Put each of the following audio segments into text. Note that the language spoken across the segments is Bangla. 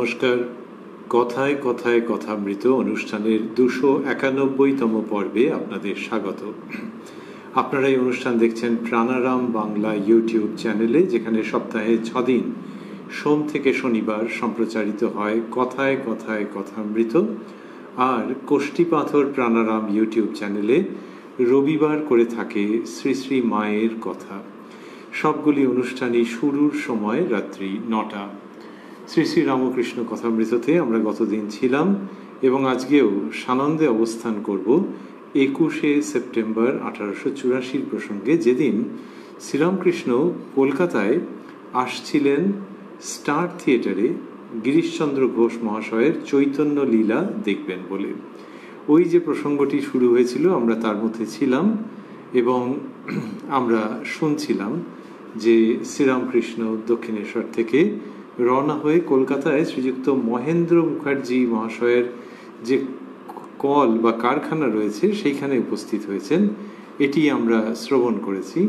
নমস্কার। কথায় কথায় কথামৃত অনুষ্ঠানের 291তম পর্বে আপনাদের স্বাগত। আপনারা এই অনুষ্ঠান দেখছেন প্রাণারাম বাংলা ইউটিউব চ্যানেলে, যেখানে সপ্তাহে 6 দিন সোম থেকে শনিবার সম্প্রচারিত হয় কথায় কথায় কথামৃত, আর কোষ্ঠীপাথর প্রাণারাম ইউটিউব চ্যানেলে রবিবার করে থাকে শ্রী শ্রী মায়ের কথা। সবগুলি অনুষ্ঠানই শুরুর সময় রাত্রি 9টা। শ্রী শ্রী রামকৃষ্ণ কথামৃততে আমরা গতদিন ছিলাম এবং আজকেও সানন্দে অবস্থান করব 21শে সেপ্টেম্বর 1884 প্রসঙ্গে, যেদিন শ্রীরামকৃষ্ণ কলকাতায় আসছিলেন স্টার থিয়েটারে গিরিশচন্দ্র ঘোষ মহাশয়ের চৈতন্য লীলা দেখবেন বলে। ওই যে প্রসঙ্গটি শুরু হয়েছিল আমরা তার মধ্যে ছিলাম এবং আমরা শুনছিলাম যে শ্রীরামকৃষ্ণ দক্ষিণেশ্বর থেকে রওনা হয়ে কলকাতায় শ্রীযুক্ত মহেন্দ্র মুখার্জি মহাশয়ের যে কল বা কারখানা রয়েছে সেইখানে উপস্থিত হয়েছেন, এটি আমরা শ্রবণ করেছি।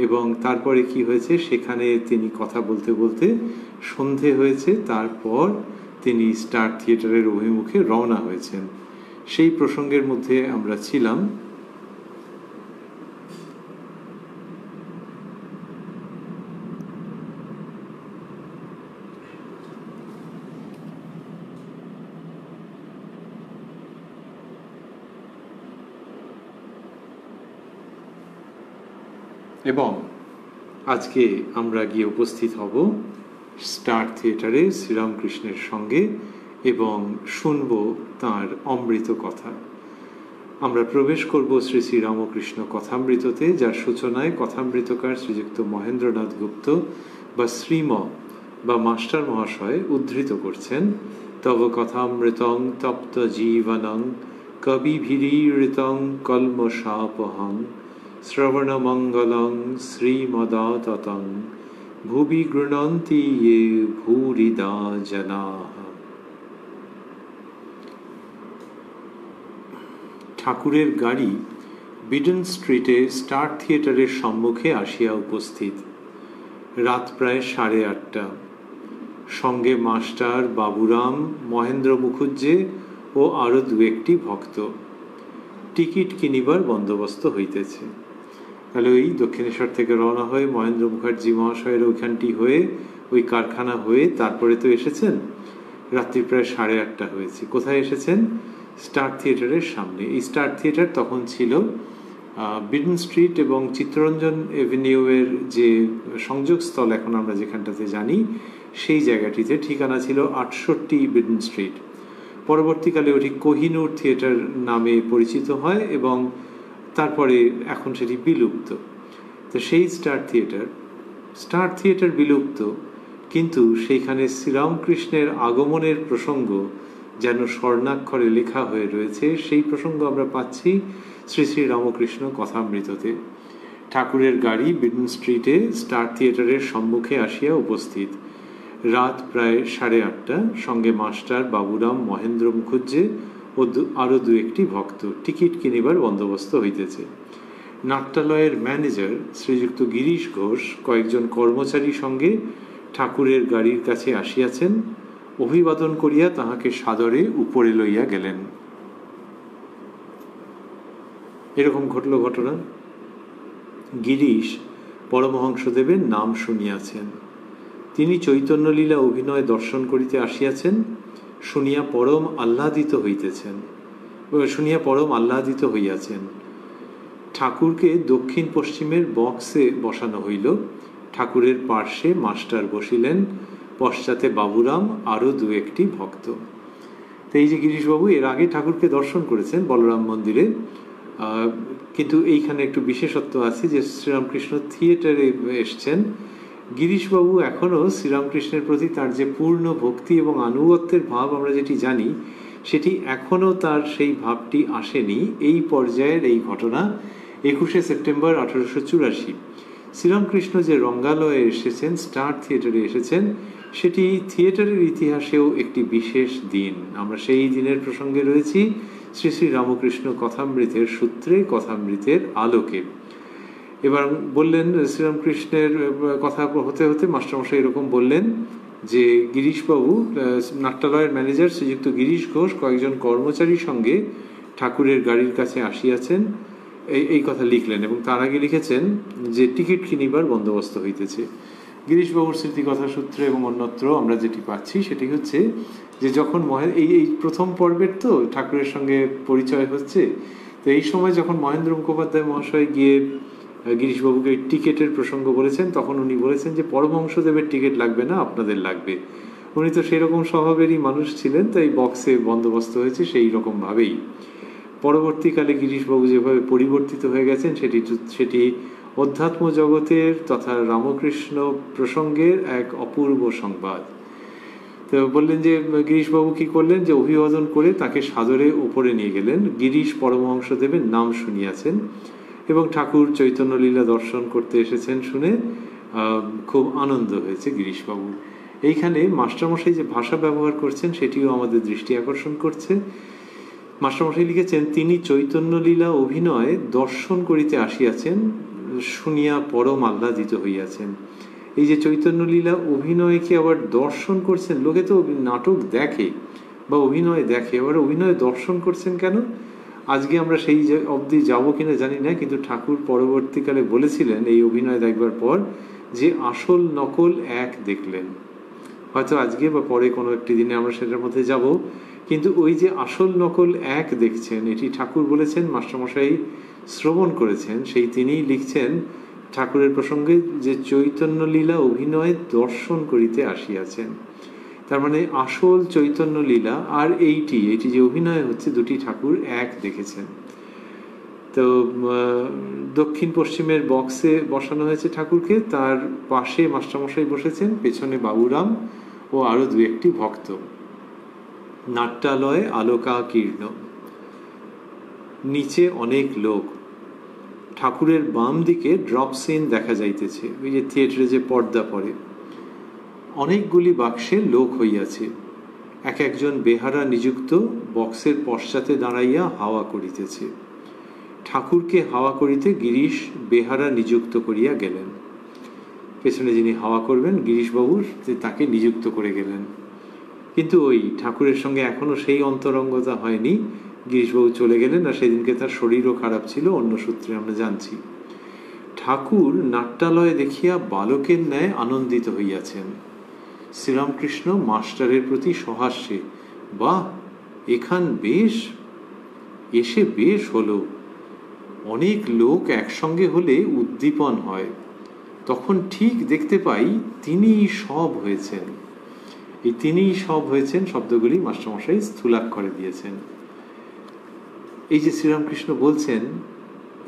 এবং তারপরে কি হয়েছে, সেখানে তিনি কথা বলতে বলতে সন্ধে হয়েছে, তারপর তিনি স্টার থিয়েটারের অভিমুখে রওনা হয়েছেন। সেই প্রসঙ্গের মধ্যে আমরা ছিলাম। এবং আজকে আমরা গিয়ে উপস্থিত হব স্টার থিয়েটারে শ্রীরামকৃষ্ণের সঙ্গে এবং শুনব তাঁর অমৃত কথা। আমরা প্রবেশ করব শ্রী শ্রী রামকৃষ্ণ কথামৃততে, যার সূচনায় কথামৃতকার শ্রীযুক্ত মহেন্দ্রনাথ গুপ্ত বা শ্রীম বা মাস্টার মহাশয় উদ্ধৃত করছেন, তব কথামৃতং তপ্ত জীবনং কবিভিরীড়িতং কল্মষাপহং শ্রবণমঙ্গলং শ্রীমদাততং ভুবি গৃণন্তি ये ভূরিদা জনাঃ। ঠাকুরের গাড়ি বিডন স্ট্রিটে স্টার থিয়েটারের সম্মুখে আসিয়া উপস্থিত। রাত প্রায় 8:30। সঙ্গে মাস্টার, বাবুরাম, মহেন্দ্র মুখুজ্জে ও আরো 2-1টি ভক্ত। টিকিট কিনিবার বন্দোবস্ত হইতেছে। তাহলে ওই দক্ষিণেশ্বর থেকে রওনা হয়ে মহেন্দ্র মুখার্জি মহাশয়ের ওইখানটি হয়ে ওই কারখানা হয়ে তারপরে তো এসেছেন, রাত্রি প্রায় 8:30 হয়েছে। কোথায় এসেছেন? স্টার থিয়েটারের সামনে। এই স্টার থিয়েটার তখন ছিল বিডন স্ট্রিট এবং চিত্তরঞ্জন এভিনিউয়ের যে সংযোগস্থল এখন আমরা যেখানটাতে জানি, সেই জায়গাটিতে। ঠিকানা ছিল 68 বিডন স্ট্রিট। পরবর্তীকালে ওটি কোহিনূর থিয়েটার নামে পরিচিত হয় এবং তারপরে এখন সেটি বিলুপ্ত। তো সেই স্টার থিয়েটার বিলুপ্ত, কিন্তু সেইখানে শ্রীরামকৃষ্ণের আগমনের প্রসঙ্গ যেন স্বর্ণাক্ষরে লেখা হয়ে রয়েছে। সেই প্রসঙ্গ আমরা পাচ্ছি শ্রী শ্রী রামকৃষ্ণ কথামৃততে। ঠাকুরের গাড়ি বিডন স্ট্রিটে স্টার থিয়েটারের সম্মুখে আসিয়া উপস্থিত। রাত প্রায় 8:30। সঙ্গে মাস্টার, বাবুরাম, মহেন্দ্র মুখুজ্জে ও আরো 2-1টি ভক্ত। টিকিট কিনিবার বন্দোবস্ত হইতেছে। নাট্যালয়ের ম্যানেজার শ্রীযুক্ত গিরিশ ঘোষ কয়েকজন কর্মচারী সঙ্গে ঠাকুরের গাড়ির কাছে আসিয়াছেন। অভিবাদন করিয়া তাহাকে সাদরে উপরে লইয়া গেলেন। এরকম ঘটল ঘটনা। গিরিশ পরমহংসদেবের নাম শুনিয়াছেন। তিনি চৈতন্যলীলা অভিনয় দর্শন করিতে আসিয়াছেন শুনিয়া পরম আহ্লাদিত হইয়াছেন। ঠাকুরকে দক্ষিণ পশ্চিমের বক্সে বসানো হইল। ঠাকুরের পার্শ্বে মাস্টার বসিলেন, পশ্চাতে বাবুরাম, আরো 2-1টি ভক্ত। তো এই যে গিরিশবাবু এর আগে ঠাকুরকে দর্শন করেছেন বলরাম মন্দিরে, কিন্তু এইখানে একটু বিশেষত্ব আছে যে শ্রীরামকৃষ্ণ থিয়েটারে এসছেন। গিরিশবাবু এখনও শ্রীরামকৃষ্ণের প্রতি তার যে পূর্ণ ভক্তি এবং আনুগত্যের ভাব আমরা যেটি জানি, সেটি এখনও তার সেই ভাবটি আসেনি। এই পর্যায়ের এই ঘটনা 21শে সেপ্টেম্বর 1884। শ্রীরামকৃষ্ণ যে রঙ্গালয়ে এসেছেন, স্টার থিয়েটারে এসেছেন, সেটি থিয়েটারের ইতিহাসেও একটি বিশেষ দিন। আমরা সেই দিনের প্রসঙ্গে রয়েছি শ্রী শ্রী রামকৃষ্ণ কথামৃতের সূত্রে, কথামৃতের আলোকে। এবার বললেন শ্রীরামকৃষ্ণের কথা হতে হতে মাস্টারমশাই এরকম বললেন যে গিরিশবাবু, নাট্যালয়ের ম্যানেজার শ্রীযুক্ত গিরিশ ঘোষ কয়েকজন কর্মচারীর সঙ্গে ঠাকুরের গাড়ির কাছে আসিয়াছেন, এই কথা লিখলেন। এবং তার আগে লিখেছেন যে টিকিট কিনিবার বন্দোবস্ত হইতেছে। গিরিশবাবুর স্মৃতিকথা সূত্রে এবং অন্যত্র আমরা যেটি পাচ্ছি সেটি হচ্ছে যে যখন এই প্রথম পর্বের তো ঠাকুরের সঙ্গে পরিচয় হচ্ছে, তো এই সময় যখন মহেন্দ্র মুখোপাধ্যায় মহাশয় গিয়ে গিরিশবাবুকে টিকিটের প্রসঙ্গ বলেছেন, তখন উনি বলেছেন যে পরমহংসদেবের টিকিট লাগবে না, আপনাদের লাগবে। উনি তো সেরকম স্বভাবেরই মানুষ ছিলেন, তাই বক্সে বন্দোবস্ত হয়েছে সেই রকমভাবেই। পরবর্তীকালে গিরিশবাবু যেভাবে পরিবর্তিত হয়ে গেছেন সেটি অধ্যাত্ম জগতের তথা রামকৃষ্ণ প্রসঙ্গের এক অপূর্ব সংবাদ। তো বললেন যে গিরিশবাবু কি করলেন, যে অভিবাদন করে তাকে সাদরে ওপরে নিয়ে গেলেন। গিরিশ পরমহংসদেবের নাম শুনিয়াছেন এবং ঠাকুর চৈতন্যলীলা দর্শন করতে এসেছেন শুনে খুব আনন্দ হয়েছে গিরিশবাবুর। এইখানে মাস্টারমশাই যে ভাষা ব্যবহার করছেন সেটিও আমাদের দৃষ্টি আকর্ষণ করছে। মাস্টারমশাই লিখেছেন, তিনি চৈতন্যলীলা অভিনয় দর্শন করিতে আসিয়াছেন, শুনিয়া পরম আহ্লাদিত হইয়াছেন। এই যে চৈতন্যলীলা অভিনয়কে আবার দর্শন করছেন, লোকে তো নাটক দেখে বা অভিনয় দেখে, আবার অভিনয় দর্শন করছেন কেন? আজকে আমরা সেই অবধি যাবো কিনা জানি না, কিন্তু ঠাকুর পরবর্তীকালে বলেছিলেন এই অভিনয় দেখবার পর যে আসল নকল এক দেখলেন। হয়তো আজকে বা পরে কোনো একটি দিনে আমরা সেটার মধ্যে যাব, কিন্তু ওই যে আসল নকল এক দেখছেন, এটি ঠাকুর বলেছেন, মাস্টারমশাই শ্রবণ করেছেন, সেই তিনিই লিখছেন ঠাকুরের প্রসঙ্গে যে চৈতন্যলীলা অভিনয় দর্শন করিতে আসিয়াছেন। তার মানে আসল চৈতন্যলীলা আর এইটি যে অভিনয় হচ্ছে, দুটি ঠাকুর এক দেখেছেন। তো দক্ষিণ পশ্চিমের বক্সে বসানো হয়েছে ঠাকুরকে, তার পাশে মাস্টারমশাই বসেছেন, পেছনে বাবুরাম ও আরো দু একটি ভক্ত। নাট্যালয়ে আলোকাকীর্ণ, নিচে অনেক লোক। ঠাকুরের বাম দিকে ড্রপ সিন দেখা যাইতেছে, ওই যে থিয়েটারে যে পর্দা পড়ে। অনেকগুলি বাক্সে লোক হইয়াছে, এক একজন বেহারা নিযুক্ত বক্সের পশ্চাতে দাঁড়াইয়া হাওয়া করিতেছে। ঠাকুরকে হাওয়া করিতে গিরিশ বেহারা নিযুক্ত করিয়া গেলেন। পেছনে যিনি হাওয়া করবেন গিরিশবাবু তাকে নিযুক্ত করে গেলেন। কিন্তু ওই ঠাকুরের সঙ্গে এখনো সেই অন্তরঙ্গতা হয়নি। গিরিশবাবু চলে গেলেন, আর সেদিনকে তার শরীরও খারাপ ছিল, অন্য সূত্রে আমরা জানছি। ঠাকুর নাট্যালয়ে দেখিয়া বালকের ন্যায় আনন্দিত হইয়াছেন। শ্রীরামকৃষ্ণ মাস্টারের প্রতি সহাস্যে, বাহ, এখান বেশ, এসে বেশ হলো। অনেক লোক একসঙ্গে হলে উদ্দীপন হয়, তখন ঠিক দেখতে পাই তিনিই সব হয়েছেন। এই তিনিই সব হয়েছেন শব্দগুলি মাস্টারমশাই স্থূলাক্ষরে দিয়েছেন। এই যে শ্রীরামকৃষ্ণ বলছেন,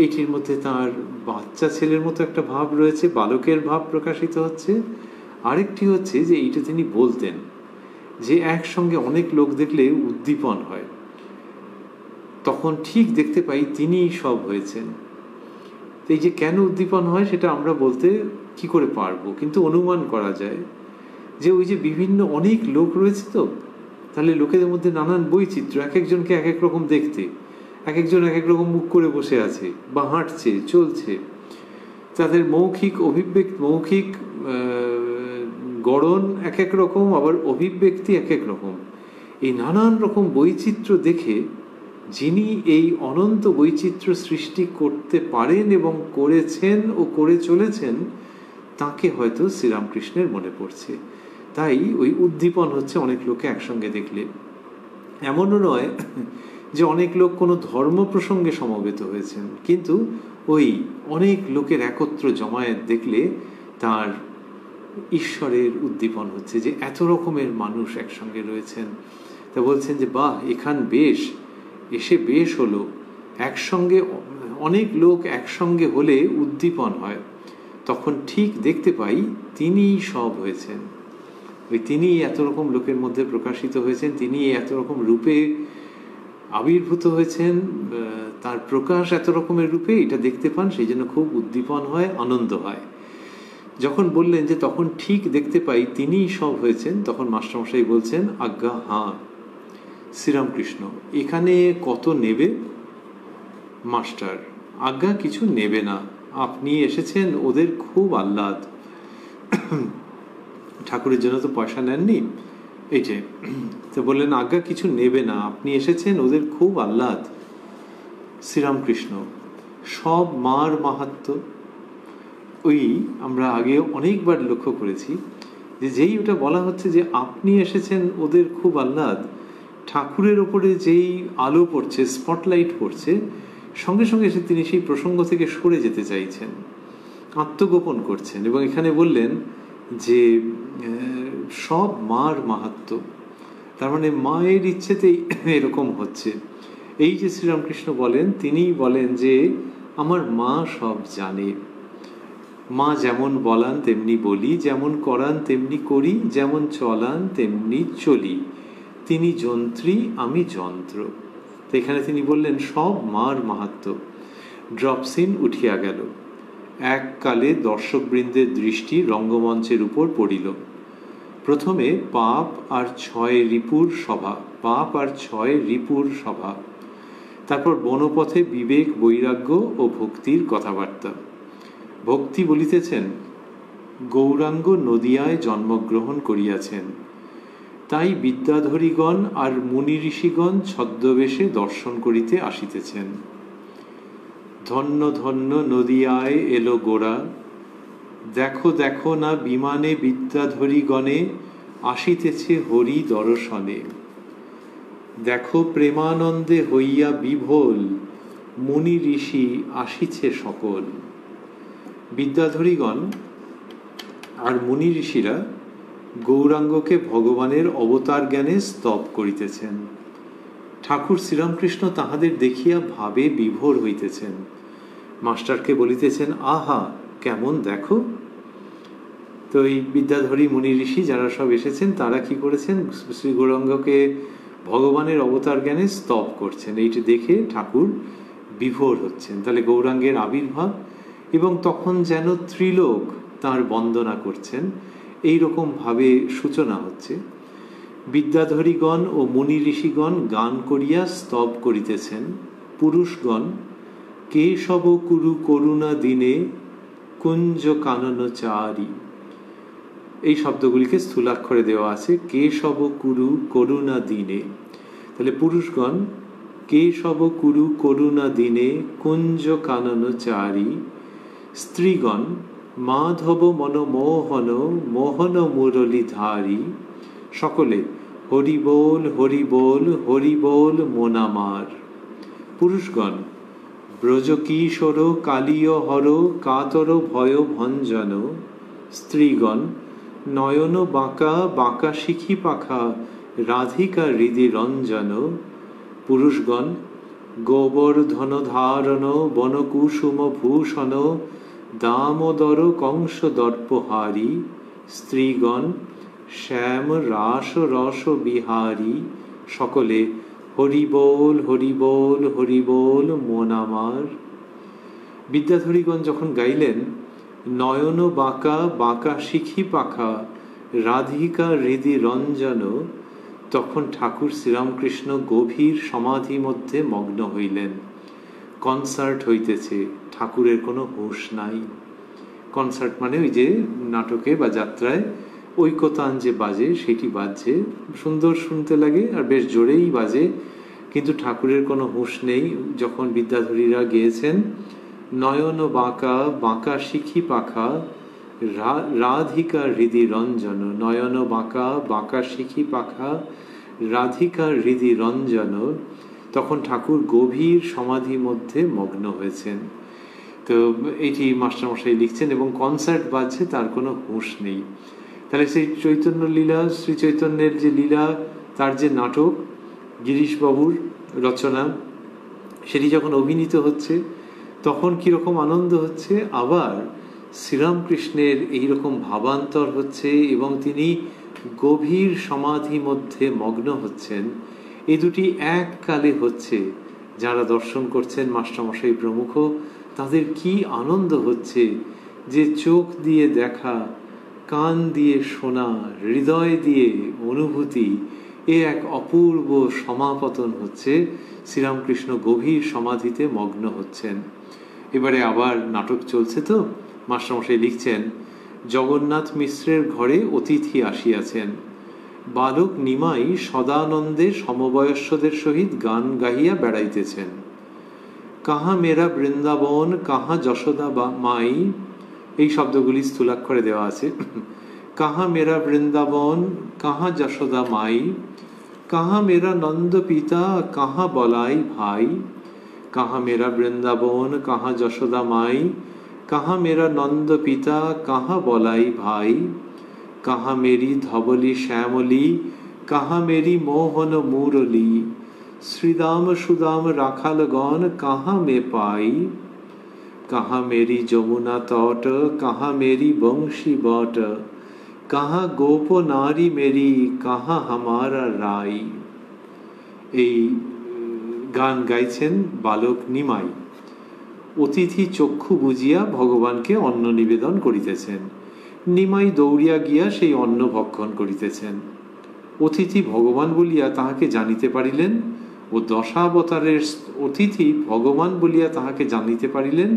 এটির মধ্যে তার বাচ্চা ছেলের মতো একটা ভাব রয়েছে, বালকের ভাব প্রকাশিত হচ্ছে। আরেকটি হচ্ছে যে এইটা তিনি বলতেন যে একসঙ্গে অনেক লোক দেখলে উদ্দীপন হয়, তখন ঠিক দেখতে পাই তিনিই সব হয়েছেন। এই যে কেন উদ্দীপন হয় সেটা আমরা বলতে কি করে পারবো, কিন্তু অনুমান করা যায় যে ওই যে বিভিন্ন অনেক লোক রয়েছে, তো তাহলে লোকেদের মধ্যে নানান বৈচিত্র্য, এক একজনকে এক এক রকম দেখতে, এক একজন এক এক রকম মুখ করে বসে আছে বা হাঁটছে চলছে, তাদের মৌখিক মৌখিক গড়ন এক এক রকম, আবার অভিব্যক্তি এক এক রকম। এই নানান রকম বৈচিত্র্য দেখে যিনি এই অনন্ত বৈচিত্র্য সৃষ্টি করতে পারেন এবং করেছেন ও করে চলেছেন, তাকে হয়তো শ্রীরামকৃষ্ণের মনে পড়ছে। তাই ওই উদ্দীপন হচ্ছে অনেক লোকে একসঙ্গে দেখলে। এমনও নয় যে অনেক লোক কোনো ধর্ম প্রসঙ্গে সমবেত হয়েছেন, কিন্তু ওই অনেক লোকের একত্র জমায়েত দেখলে তার ঈশ্বরের উদ্দীপন হচ্ছে, যে এত রকমের মানুষ একসঙ্গে রয়েছেন। তা বলছেন যে বাহ, এখান বেশ, এসে বেশ হলো। একসঙ্গে অনেক লোক একসঙ্গে হলে উদ্দীপন হয়, তখন ঠিক দেখতে পাই তিনিই সব হয়েছেন। ওই তিনি এত রকম লোকের মধ্যে প্রকাশিত হয়েছেন, তিনি এত রকম রূপে আবির্ভূত হয়েছেন, তার প্রকাশ এত রকমের রূপে, এটা দেখতে পান, সেই জন্য খুব উদ্দীপন হয়, আনন্দ হয়। যখন বললেন যে তখন ঠিক দেখতে পাই তিনিই সব হয়েছেন, তখন মাস্টারমশাই বলছেন, আজ্ঞা হাঁ। শ্রীরামকৃষ্ণ, এখানে কত নেবে? মাস্টার, আজ্ঞা কিছু নেবে না, আপনি এসেছেন, ওদের খুব আহ্লাদ। ঠাকুরের জন্য তো পয়সা নেননি, এই যে। তো বললেন আজ্ঞা কিছু নেবে না, আপনি এসেছেন, ওদের খুব আহ্লাদ। শ্রীরামকৃষ্ণ সব মার মাহাত্ম্য ওই আমরা আগে অনেকবার লক্ষ্য করেছি যে যেই ওটা বলা হচ্ছে যে আপনি এসেছেন ওদের খুব আহ্লাদ, ঠাকুরের ওপরে যেই আলো পড়ছে, স্পটলাইট পড়ছে, সঙ্গে সঙ্গে এসে তিনি সেই প্রসঙ্গ থেকে সরে যেতে চাইছেন, আত্মগোপন করছেন। এবং এখানে বললেন যে সব মার মাহাত্ম্য, তার মানে মায়ের ইচ্ছেতেই এরকম হচ্ছে। এই যে শ্রীরামকৃষ্ণ বলেন, তিনি বলেন যে আমার মা সব জানে, মা যেমন বলান তেমনি বলি, যেমন করান তেমনি করি, যেমন চলান তেমনি চলি, তিনি যন্ত্রী আমি যন্ত্র। তো এখানে তিনি বললেন সব মার মাহাত্ম্য। ড্রপসিন উঠিয়া গেল। এককালে দর্শকবৃন্দের দৃষ্টি রঙ্গমঞ্চের উপর পড়িল। প্রথমে পাপ আর ছয় রিপুর সভা, পাপ আর ছয় রিপুর সভা। তারপর বনপথে বিবেক, বৈরাগ্য ও ভক্তির কথাবার্তা। ভক্তি বলিতেছেন গৌরাঙ্গ নদিয়ায় জন্মগ্রহণ করিয়াছেন, তাই বিদ্যাধরীগণ আর মুনি ঋষিগণ ছদ্মবেশে দর্শন করিতে আসিতেছেন। ধন্য ধন্য নদিয়ায় এলো গোরা, দেখো দেখো না বিমানে বিদ্যাধরীগণে আসিতেছে হরি দর্শনে। দেখো প্রেমানন্দে হইয়া বিভোল, মুনি ঋষি আসিছে সকল। বিদ্যাধরীগণ আর মুনি ঋষিরা গৌরাঙ্গকে ভগবানের অবতার জ্ঞানে স্তব করিতেছেন। ঠাকুর শ্রীরামকৃষ্ণ তাহাদের দেখিয়া ভাবে বিভোর হইতেছেন, মাস্টারকে বলিতেছেন আহা কেমন দেখো। তো এই বিদ্যাধরী মুনি ঋষি যারা সব এসেছেন তারা কি করেছেন, শ্রী গৌরাঙ্গকে ভগবানের অবতার জ্ঞানে স্তব করছেন। এইটি দেখে ঠাকুর বিভোর হচ্ছেন। তাহলে গৌরাঙ্গের আবির্ভাব, এবং তখন যেন ত্রিলোক তাঁর বন্দনা করছেন, এইরকম ভাবে সূচনা হচ্ছে। বিদ্যাধরীগণ ও মুনি ঋষিগণ গান করিয়া স্তব করিতেছেন। পুরুষগণ কেশব কুরু করুণা দিনে কুঞ্জ কানন চারি, এই শব্দগুলিকে স্থূলাক্ষরে দেওয়া আছে, কেশব কুরু করুণা দিনে। তাহলে পুরুষগণ কেশব কুরু করুণা দিনে কুঞ্জ কানন চারি, স্ত্রীগণ মাধব মনমোহন মোহন মুরলীধারী, সকলে হরি বল হরি বল হরি বল মোনামার। পুরুষগণ ব্রজ কিশোর কালীয় হর কাতর ভয় ভঞ্জন, স্ত্রীগণ নয়ন বাঁকা বাঁকা শিখি পাখা রাধিকা হৃদি রঞ্জন। পুরুষগণ গোবর্ধন ধারণ বনকুসুম ভূষণ দামোদর কংস দর্পহারী, স্ত্রীগণ শ্যাম রাস রস বিহারী, সকলে হরি বল হরি বল হরি বল মন আমার। বিদ্যাধরীগণ যখন গাইলেন নয়ন বাঁকা বাঁকা শিখি পাখা রাধিকা হৃদি রঞ্জন, তখন ঠাকুর শ্রীরামকৃষ্ণ গভীর সমাধি মধ্যে মগ্ন হইলেন। কনসার্ট হইতেছে, ঠাকুরের কোনো হুঁশ নাই। কনসার্ট মানে ওই যে নাটকে বা যাত্রায় ঐকতান যে বাজে সেটি বাজছে, সুন্দর শুনতে লাগে আর বেশ জোরেই বাজে, কিন্তু ঠাকুরের কোনো হুঁশ নেই। যখন বিদ্যাধরীরা গেয়েছেন নয়ন বাঁকা বাঁকা শিখি পাখা রাধিকা হৃদি রঞ্জন, নয়ন বাঁকা বাঁকা শিখি পাখা রাধিকা হৃদি রঞ্জন, তখন ঠাকুর গভীর সমাধি মধ্যে মগ্ন হয়েছেন। তো এটি মাস্টারমশাই লিখছেন, এবং কনসার্ট বাজছে, তার কোনো হুঁশ নেই। তাহলে সেই চৈতন্য লীলা, শ্রী চৈতন্যের যে লীলা, তার যে নাটক গিরিশবাবুর রচনা, সেটি যখন অভিনীত হচ্ছে তখন কীরকম আনন্দ হচ্ছে, আবার শ্রীরামকৃষ্ণের এইরকম ভাবান্তর হচ্ছে এবং তিনি গভীর সমাধি মধ্যে মগ্ন হচ্ছেন। এই দুটি এককালে হচ্ছে। যারা দর্শন করছেন মাস্টারমশাই প্রমুখ, তাদের কি আনন্দ হচ্ছে যে চোখ দিয়ে দেখা, কান দিয়ে শোনা, হৃদয় দিয়ে অনুভূতি, এ এক অপূর্ব সমাপতন হচ্ছে। শ্রীরামকৃষ্ণ গভীর সমাধিতে মগ্ন হচ্ছেন। এবারে আবার নাটক চলছে, তো মাস্টারমশাই লিখছেন জগন্নাথ মিশ্রের ঘরে অতিথি আসিয়াছেন। বালক নিমাই সদানন্দে সমবয়স্যদের সহিত গান গাহিয়া বেড়াইতেছেন। কাহা মেরা বৃন্দাবন কাহা যশোদা মাই, এই শব্দগুলি স্থূলাক্ষরে দেওয়া আছে। কাহা মেরা বৃন্দাবন কাহা যশোদা মাই, কাহা মেরা নন্দ পিতা কাহা বলাই ভাই, কাহা মেরা বৃন্দাবন কাহা যশোদা মাই, কাহা মেরা নন্দ পিতা কাহা বলাই ভাই, কাহা মেরি ধবলি শ্যামলি কাহা মেরি মোহন মুরলি, শ্রীদাম সুদাম রাখালগণ কাহা মে পাই, কাহা মেরি যমুনা তট কাহা মেরি বংশী বট, কাহা গোপ নারী মেরি কাহা হামারা রাই। এই গান গাইছেন বালক নিমাই। অতিথি চক্ষু বুজিয়া ভগবানকে অন্ন নিবেদন করিতেছেন। নিমাই দৌড়িয়া গিয়া সেই অন্ন ভক্ষণ করিতেছেন। অতিথি ভগবান বলিয়া তাহাকে জানিতে পারিলেন ও দশাবতারের অতিথি ভগবান বলিয়া তাহাকে জানিতে পারিলেন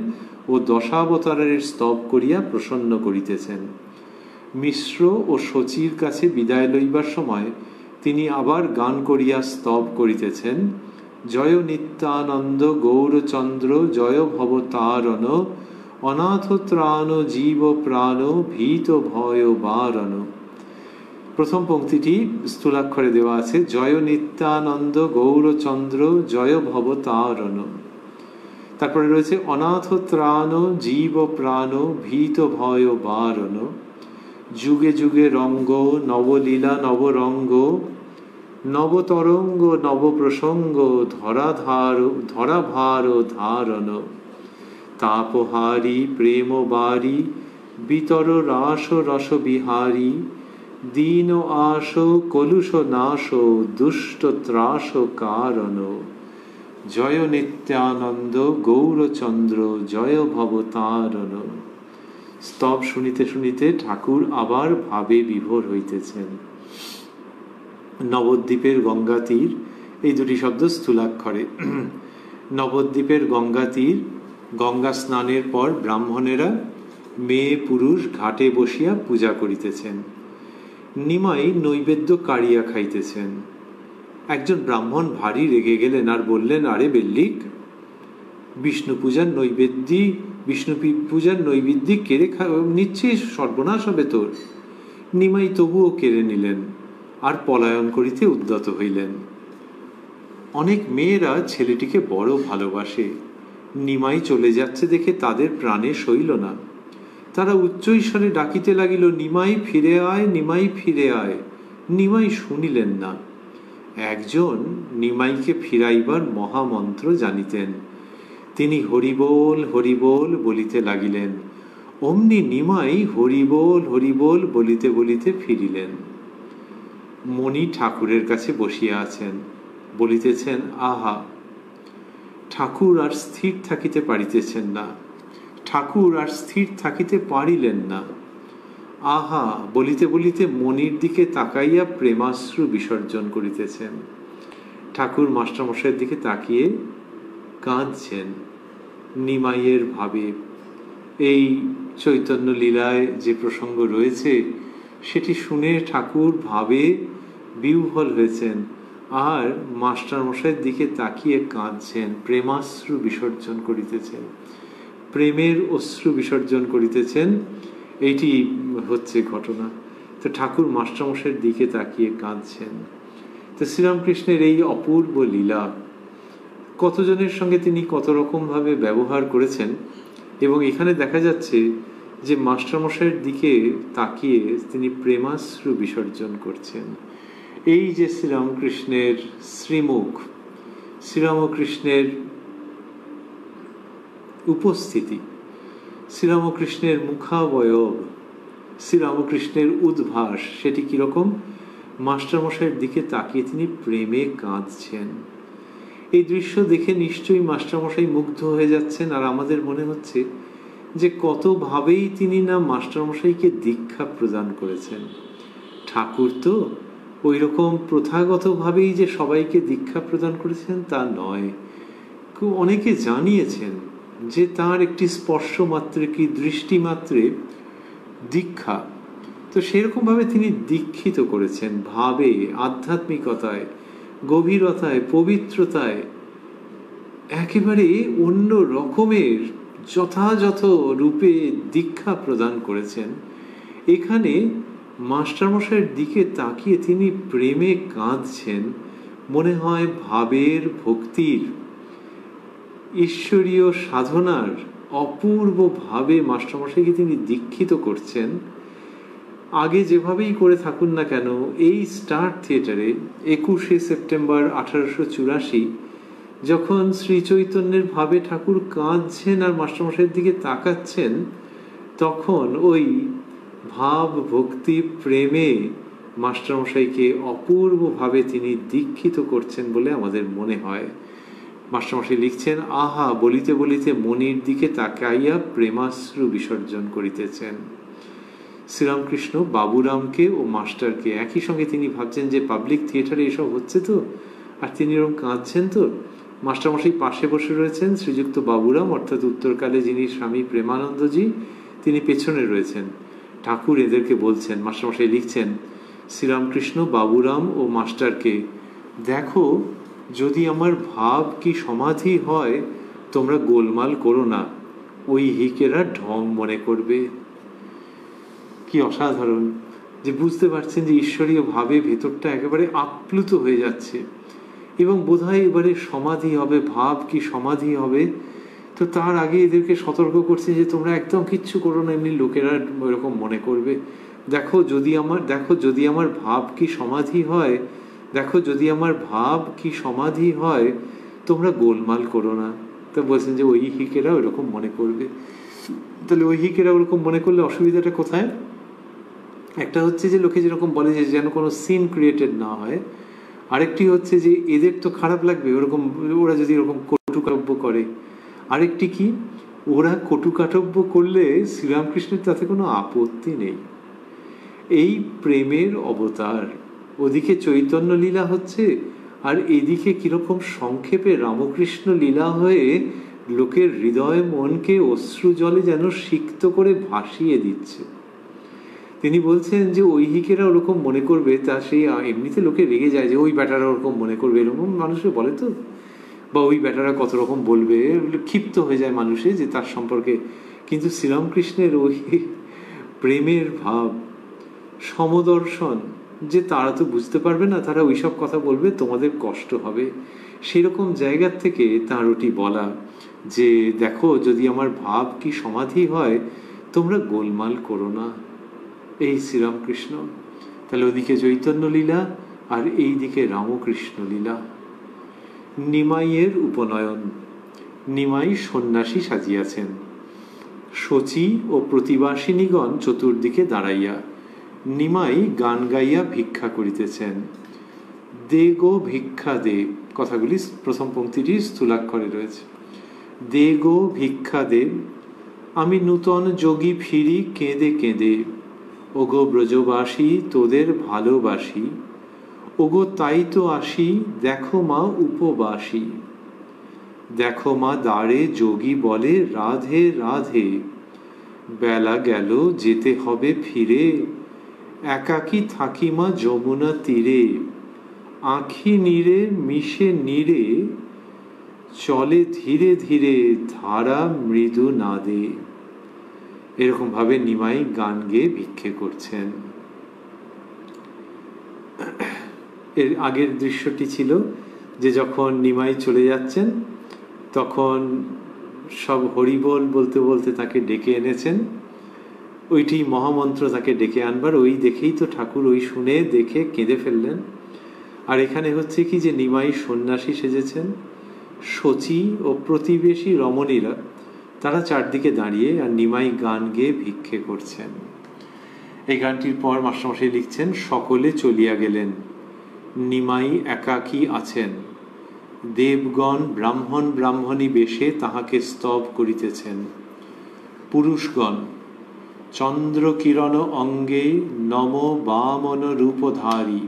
ও দশাবতারের স্তব করিয়া প্রসন্ন করিতেছেন। মিশ্র ও শচীর কাছে বিদায় লইবার সময় তিনি আবার গান করিয়া স্তব করিতেছেন। জয় নিত্যানন্দ গৌরচন্দ্র জয় ভবতারণ, অনাথ ত্রাণ জীব প্রাণ ভীত ভয় বারণ। প্রথম পংক্তিটি স্থূলাক্ষরে দেওয়া আছে, জয় নিত্যানন্দ গৌরচন্দ্র জয় ভবতারণ। তারপরে রয়েছে অনাথ ত্রাণ জীব প্রাণ ভীত ভয় বারণ, যুগে যুগে রঙ্গ নবলীলা নবরঙ্গ, নবতরঙ্গ নবপ্রসঙ্গ ধরাভার ধারণ, তাপহারি প্রেম বারি বিতর রাস রস বিহারী, দীন আশ কলুষ নাশ দুষ্ট ত্রাস কারণ, জয় নিত্যানন্দ গৌরচন্দ্র জয় ভবতারণ। স্তব শুনিতে শুনিতে ঠাকুর আবার ভাবে বিভোর হইতেছেন। নবদ্বীপের গঙ্গা তীর, এই দুটি শব্দ স্থূলাক্ষরে। নবদ্বীপের গঙ্গা তীর, গঙ্গা স্নানের পর ব্রাহ্মণেরা মেয়ে পুরুষ ঘাটে বসিয়া পূজা করিতেছেন। নিমাই নৈবেদ্য কাড়িয়া খাইতেছেন। একজন ব্রাহ্মণ ভারী রেগে গেলেন আর বললেন, আরে বেল্লিক, বিষ্ণু পূজার নৈবেদ্য কেড়ে নিচ্ছিস, সর্বনাশ হবে তোর। নিমাই তবুও কেড়ে নিলেন আর পলায়ন করিতে উদ্যত হইলেন। অনেক মেয়েরা ছেলেটিকে বড় ভালোবাসে। নিমাই চলে যাচ্ছে দেখে তাদের প্রাণে সইল না। তারা উচ্চ ঈশ্বরে ডাকিতে লাগিল, নিমাই ফিরে আয়, নিমাই ফিরে আয়। নিমাই শুনিলেন না। একজন নিমাইকে ফিরাইবার মহামন্ত্র জানিতেন। তিনি হরিবোল হরিবোল বলিতে লাগিলেন। অমনি নিমাই হরিবোল হরিবোল বলিতে বলিতে ফিরিলেন। মণি ঠাকুরের কাছে বসিয়া আছেন, বলিতেছেন, আহা, ঠাকুর আর স্থির থাকিতে পারিতেছেন না, ঠাকুর আর স্থির থাকিতে পারিলেন না। আহা বলিতে বলিতে মণির দিকে তাকাইয়া প্রেমাশ্রু বিসর্জন করিতেছেন। ঠাকুর মাস্টারমশাইয়ের দিকে তাকিয়ে কাঁদছেন নিমাইয়ের ভাবে। এই চৈতন্য লীলায় যে প্রসঙ্গ রয়েছে সেটি শুনে ঠাকুর ভাবে বিহ্বল হয়েছেন আর মাস্টারমশাইয়ের দিকে তাকিয়ে কাঁদছেন, প্রেমাশ্রু বিসর্জন করিতেছেন, প্রেমের অশ্রু বিসর্জন করিতেছেন। এইটি হচ্ছে ঘটনা। তো ঠাকুর মাস্টারমশাইয়ের দিকে তাকিয়ে কাঁদছেন। তো শ্রীরামকৃষ্ণের এই অপূর্ব লীলা কতজনের সঙ্গে তিনি কত রকম ভাবে ব্যবহার করেছেন, এবং এখানে দেখা যাচ্ছে যে মাস্টারমশাইয়ের দিকে তাকিয়ে তিনি প্রেমাশ্রু বিসর্জন করছেন। এই যে শ্রীরামকৃষ্ণের শ্রীমুখ, শ্রীরামকৃষ্ণের উপস্থিতি, শ্রীরামকৃষ্ণের মুখাবয়ব, শ্রীরামকৃষ্ণের উদ্ভাস, সেটি কিরকম? মাস্টারমশাইয়ের দিকে তাকিয়ে তিনি প্রেমে কাঁদছেন। এই দৃশ্য দেখে নিশ্চয়ই মাস্টারমশাই মুগ্ধ হয়ে যাচ্ছেন, আর আমাদের মনে হচ্ছে যে কতভাবেই তিনি না মাস্টারমশাইকে দীক্ষা প্রদান করেছেন। ঠাকুর তো ওই রকম প্রথাগতভাবেই যে সবাইকে দীক্ষা প্রদান করেছেন তা নয়। অনেকে জানিয়েছেন যে তার একটি স্পর্শ মাত্রে কি দৃষ্টি মাত্রে দীক্ষা। তো সেরকমভাবে তিনি দীক্ষিত করেছেন ভাবে, আধ্যাত্মিকতায়, গভীরতায়, পবিত্রতায়, একেবারে অন্য রকমের যথাযথ রূপে দীক্ষা প্রদান করেছেন। এখানে মাস্টারমশাইয়ের দিকে তাকিয়ে তিনি প্রেমে কাঁদছেন, মনে হয় ভাবের, ভক্তির, ঈশ্বরীয় সাধনার অপূর্বভাবে মাস্টারমশাইকে তিনি দীক্ষিত করছেন। আগে যেভাবেই করে থাকুন না কেন, এই স্টার থিয়েটারে 21শে সেপ্টেম্বর 1884 যখন শ্রী চৈতন্যের ভাবে ঠাকুর কাঁদছেন আর মাস্টারমশাইয়ের দিকে তাকাচ্ছেন, তখন ওই ভাব, ভক্তি, প্রেমে মাস্টারমশাইকে অপূর্বভাবে তিনি দীক্ষিত করছেন বলে আমাদের মনে হয়। মাস্টারমশাই লিখছেন, আহা বলিতে বলিতে মনির দিকে তাকাইয়া প্রেমাশ্রু বিসর্জন করিতেছেন। শ্রীরামকৃষ্ণ বাবুরামকে ও মাস্টারকে একই সঙ্গে তিনি ভাবছেন যে পাবলিক থিয়েটারে এসব হচ্ছে তো, আর তিনি এরকম কাঁদছেন তো। মাস্টারমশাই পাশে বসে রয়েছেন, শ্রীযুক্ত বাবুরাম অর্থাৎ উত্তরকালে যিনি স্বামী প্রেমানন্দজি, তিনি পেছনে রয়েছেন। ঠাকুর এদেরকে বলছেন, মাস্টারমশাই লিখছেন, শ্রীরামকৃষ্ণ বাবুরাম ও মাস্টারকে, দেখো যদি আমার ভাব কি সমাধি হয়, তোমরা গোলমাল করো না, ওই হিকেরা ঢং মনে করবে। কি অসাধারণ যে বুঝতে পারছেন যে ঈশ্বরীয় ভাবে ভেতরটা একেবারে আপ্লুত হয়ে যাচ্ছে, এবং বোধহয় এবারে সমাধি হবে, ভাব কি সমাধি হবে। তো তার আগে এদেরকে সতর্ক করছে যে তোমরা একদম কিচ্ছু করো না, এমনি লোকেরা ওইরকম মনে করবে। দেখো যদি আমার ভাব কি সমাধি হয়, দেখো যদি আমার ভাব কি সমাধি হয়, তোমরা গোলমাল করো না। তো বলছেন যে ঐহিকেরা ওইরকম মনে করবে। তাহলে ঐহিকেরা ওরকম মনে করলে অসুবিধাটা কোথায়? একটা হচ্ছে যে লোকে যেরকম বলে যে যেন কোনো সিন ক্রিয়েটেড না হয়, আরেকটি হচ্ছে যে এদের তো খারাপ লাগবে ওরকম, ওরা যদি এরকম কটুকাটব্য করে। আরেকটি কি, ওরা কটুকাটব্য করলে শ্রীরামকৃষ্ণের তাতে কোনো আপত্তি নেই। এই প্রেমের অবতার, ওদিকে চৈতন্য লীলা হচ্ছে, আর এদিকে কিরকম সংক্ষেপে রামকৃষ্ণ লীলা হয়ে লোকের হৃদয় মনকে অশ্রু জলে যেন সিক্ত করে ভাসিয়ে দিচ্ছে। তিনি বলছেন যে ঐহিকেরা ওরকম মনে করবে, তা সেই এমনিতে লোকে রেগে যায় যে ওই ব্যাটারা ওরকম মনে করবে, এরকম মানুষে বলে তো, বা ওই ব্যাটারা কত রকম বলবে, ক্ষিপ্ত হয়ে যায় মানুষে যে তার সম্পর্কে। কিন্তু শ্রীরামকৃষ্ণের ওই প্রেমের ভাব, সমদর্শন, যে তারা তো বুঝতে পারবে না, তারা ওইসব কথা বলবে, তোমাদের কষ্ট হবে, সেরকম জায়গার থেকে তাঁর ওটি বলা যে দেখো যদি আমার ভাব কি সমাধি হয়, তোমরা গোলমাল করো না। এই শ্রীরামকৃষ্ণ। তাহলে ওদিকে চৈতন্য লীলা আর এই দিকে রামকৃষ্ণ লীলা। নিমাইয়ের উপনয়ন। নিমাই সন্ন্যাসী সাজিয়াছেন, শচী ও প্রতিবাসিনীগণ চতুর্দিকে দাঁড়াইয়া। নিমাই গান গাইয়া ভিক্ষা করিতেছেন। দে গো ভিক্ষা দে, কথাগুলি প্রথম পংক্তিটি স্থূলাক্ষরে রয়েছে। দে গো ভিক্ষা দে, আমি নূতন যোগী ফিরি কেঁদে কেঁদে, ওগো ব্রজবাসী তোদের ভালোবাসি, ওগো তাই তো আসি দেখো মা উপবাসী। দেখো মা দ্বারে যোগী বলে রাধে রাধে, বেলা গেল যেতে হবে ফিরে, একাকী থাকি মা যমুনা তীরে, আঁখি নীরে মিশে নীরে, চলে ধীরে ধীরে ধারা মৃদু নাদে। এরকম ভাবে নিমাই গান গেয়ে ভিক্ষে করছেন। এর আগের দৃশ্যটি ছিল যে যখন নিমাই চলে যাচ্ছেন, তখন সব হরিবোল বলতে বলতে তাকে ডেকে এনেছেন। ওইটি মহামন্ত্র তাকে ডেকে আনবার, ওই দেখেই তো ঠাকুর ওই শুনে দেখে কেঁদে ফেললেন। আর এখানে হচ্ছে কি যে নিমাই সন্ন্যাসী সেজেছেন, শচী ও প্রতিবেশী রমণীরা তারা চারদিকে দাঁড়িয়ে আর নিমাই গান গেয়ে ভিক্ষে করছেন। এই গানটির পর মাস্টারমশাই লিখছেন, সকলে চলিয়া গেলেন, নিমাই একাকী আছেন, দেবগণ ব্রাহ্মণ ব্রাহ্মণী বেশে তাহাকে স্তব করিতেছেন। পুরুষগণ চন্দ্রকিরণ অঙ্গে নম বামন রূপধারী।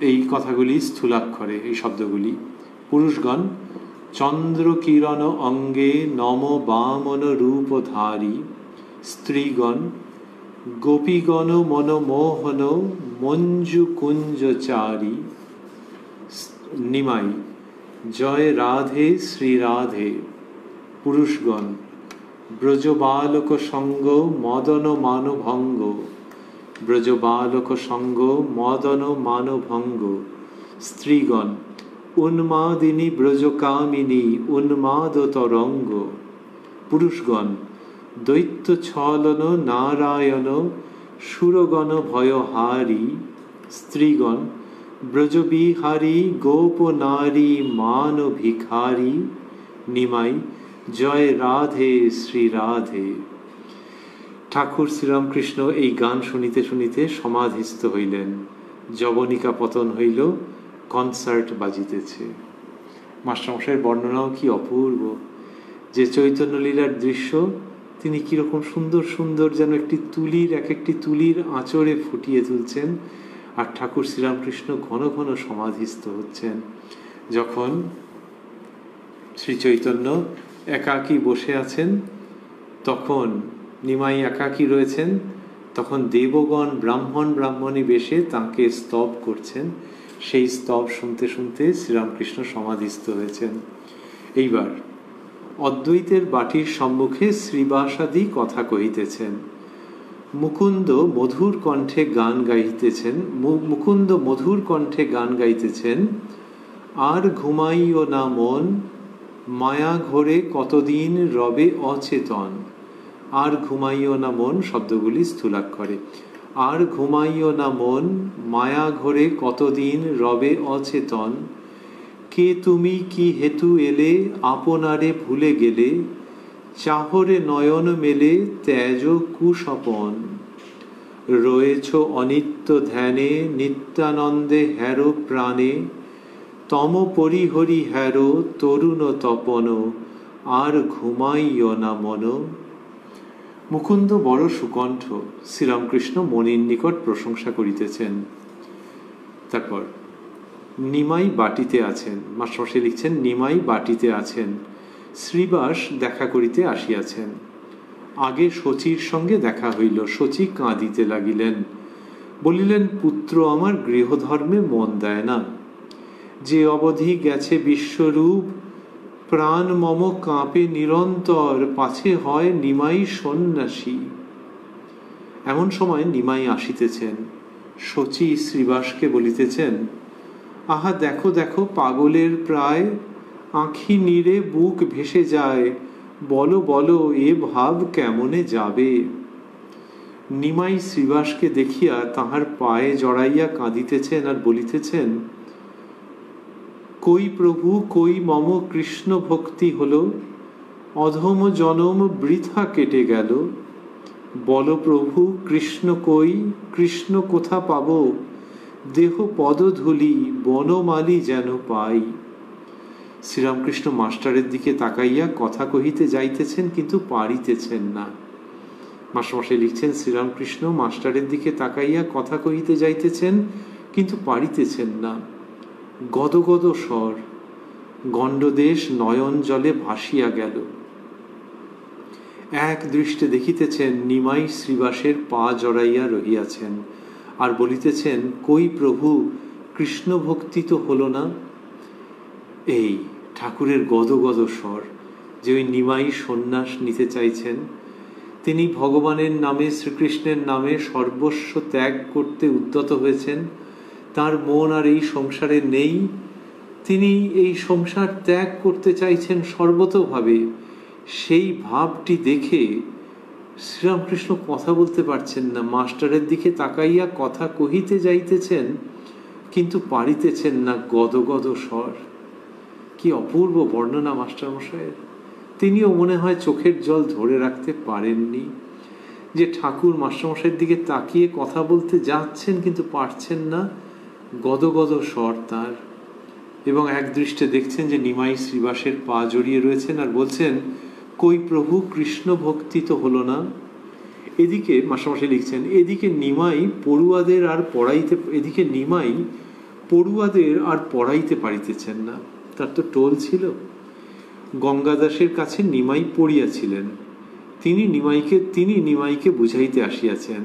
এই কথাগুলি স্থূলাক্ষরে, এই শব্দগুলি। পুরুষগণ চন্দ্রকিরণ অঙ্গে নম বামন রূপধারী, স্ত্রীগণ গোপীগণ মনমোহন মঞ্জু কুঞ্জচারী। নিমাই জয় রাধে শ্রী রাধে। পুরুষগণ ব্রজবালক সঙ্গ মদন মানভঙ্গ। ব্রজবালক সঙ্গ মদন মানভঙ্গ। স্ত্রীগণ উন্মাদিনী ব্রজকামিনী উন্মাদ তরঙ্গ। পুরুষগণ দৈত্য ছলন নারায়ণ সুরগণ ভয়হারী। স্ত্রীগণ ব্রজবিহারী গোপ নারী মান ভিখারী। নিমাই জয় রাধে শ্রী রাধে। ঠাকুর শ্রীরামকৃষ্ণ এই গান শুনিতে শুনিতে সমাধিস্থ হইলেন। যবনিকা পতন হইল, কনসার্ট বাজিতেছে। মাস্টারমশাইয়ের বর্ণনাও কি অপূর্ব, যে চৈতন্যলীলার দৃশ্য তিনি কিরকম সুন্দর সুন্দর যেন এক একটি তুলির আঁচড়ে ফুটিয়ে তুলছেন। আর ঠাকুর শ্রীরামকৃষ্ণ ঘন ঘন সমাধিস্থ হচ্ছেন। যখন শ্রী চৈতন্য একাকী বসে আছেন, তখন নিমাই একাকী রয়েছেন, তখন দেবগণ ব্রাহ্মণী বেশে তাঁকে স্তব করছেন। সেই স্তব শুনতে শুনতে শ্রীরামকৃষ্ণ সমাধিস্থ হয়েছেন। এইবার অদ্বৈতের বাটির সম্মুখে শ্রীবাসাদি কথা কহিতেছেন। মুকুন্দ মধুর কণ্ঠে গান গাইতেছেন। আর ঘুমাইও না মন মায়া ঘোরে কতদিন রবে অচেতন। আর ঘুমাইও না মন শব্দগুলি স্থূলাক্ষরে। আর ঘুমাইও না মন মায়া ঘোরে কতদিন রবে অচেতন। কে তুমি কি হেতু এলে আপনারে ভুলে গেলে। চাহরে নয়ন মেলে ত্যাজ কুসপন। রয়েছ অনিত্য ধ্যানে নিত্যানন্দে হ্যারো প্রাণে। তম পরিহরি হ্যারো তরুণ তপন। আর ঘুমাইও না মন। মুকুন্দ বড় সুকণ্ঠ। শ্রীরামকৃষ্ণ মনির নিকট প্রশংসা করিতেছেন। তারপর নিমাই বাটিতে আছেন। মাস্টারমশাই লিখছেন, নিমাই বাটিতে আছেন। শ্রীবাস দেখা করিতে আসিয়াছেন। আগে শচীর সঙ্গে দেখা হইল। শচী কাঁদিতে লাগিলেন। বলিলেন, পুত্র আমার গৃহধর্মে মন দেয় না। যে অবধি গেছে বিশ্বরূপ প্রাণ মম কাঁপে নিরন্তর। পাছে হয় নিমাই সন্ন্যাসী। এমন সময় নিমাই আসিতেছেন। শচী শ্রীবাসকে বলিতেছেন, আহা দেখো দেখো পাগলের প্রায় আঁখি নীরে বুক ভেসে যায়। বলো বলো এ ভাব কেমনে যাবে। নিমাই শ্রীবাসকে দেখিয়া তাহার পায়ে জড়াইয়া কাঁদিতেছেন আর বলিতেছেন, কই প্রভু কই মম কৃষ্ণ ভক্তি হলো। অধম জনম বৃথা কেটে গেল। বল প্রভু কৃষ্ণ কই, কৃষ্ণ কোথা পাব। দেহ পদধূলি বনমালী যেন পাই। শ্রীরামকৃষ্ণ মাস্টারের দিকে তাকাইয়া কথা কহিতে যাইতেছেন, কিন্তু পারিতেছেন না। মাস্টারমশাই লিখছেন, শ্রীরামকৃষ্ণ মাস্টারের দিকে তাকাইয়া কথা কহিতে যাইতেছেন, কিন্তু পারিতেছেন না। গদগদ স্বর, গণ্ডদেশ নয়ন জলে ভাসিয়া গেল। এক দৃষ্টে দেখিতেছেন নিমাই শ্রীবাসের পা জড়াইয়া রহিয়াছেন আর বলিতেছেন, কই প্রভু কৃষ্ণ ভক্তি তো হলো না। এই ঠাকুরের গদগদ স্বর, যে ওই নিমাই সন্ন্যাস নিতে চাইছেন। তিনি ভগবানের নামে, শ্রীকৃষ্ণের নামে সর্বস্ব ত্যাগ করতে উদ্যত হয়েছেন। তার মন আর এই সংসারে নেই। তিনি এই সংসার ত্যাগ করতে চাইছেন সর্বতোভাবে। সেই ভাবটি দেখে শ্রীরামকৃষ্ণ কথা বলতে পারছেন না। মাস্টারের দিকে তাকাইয়া কথা কহিতে যাইতেছেন, কিন্তু পারিতেছেন না। গদগদ স্বর। কি অপূর্ব বর্ণনা মাস্টারমশাইয়ের। তিনিও মনে হয় চোখের জল ধরে রাখতে পারেননি, যে ঠাকুর মাস্টারমশাইয়ের দিকে তাকিয়ে কথা বলতে যাচ্ছেন কিন্তু পারছেন না। গদগদ স্বর তার। এবং এক দৃষ্টে দেখছেন যে নিমাই শ্রীবাসের পা জড়িয়ে রয়েছেন আর বলছেন, কই প্রভু কৃষ্ণ ভক্তি তো হলো না। এদিকে মাস্টারমশাই লিখছেন, এদিকে নিমাই পড়ুয়াদের আর পড়াইতে পারিতেছেন না। তার তো টোল ছিল। গঙ্গাদাসের কাছে নিমাই পড়িয়াছিলেন। তিনি নিমাইকে বুঝাইতে আসিয়াছেন।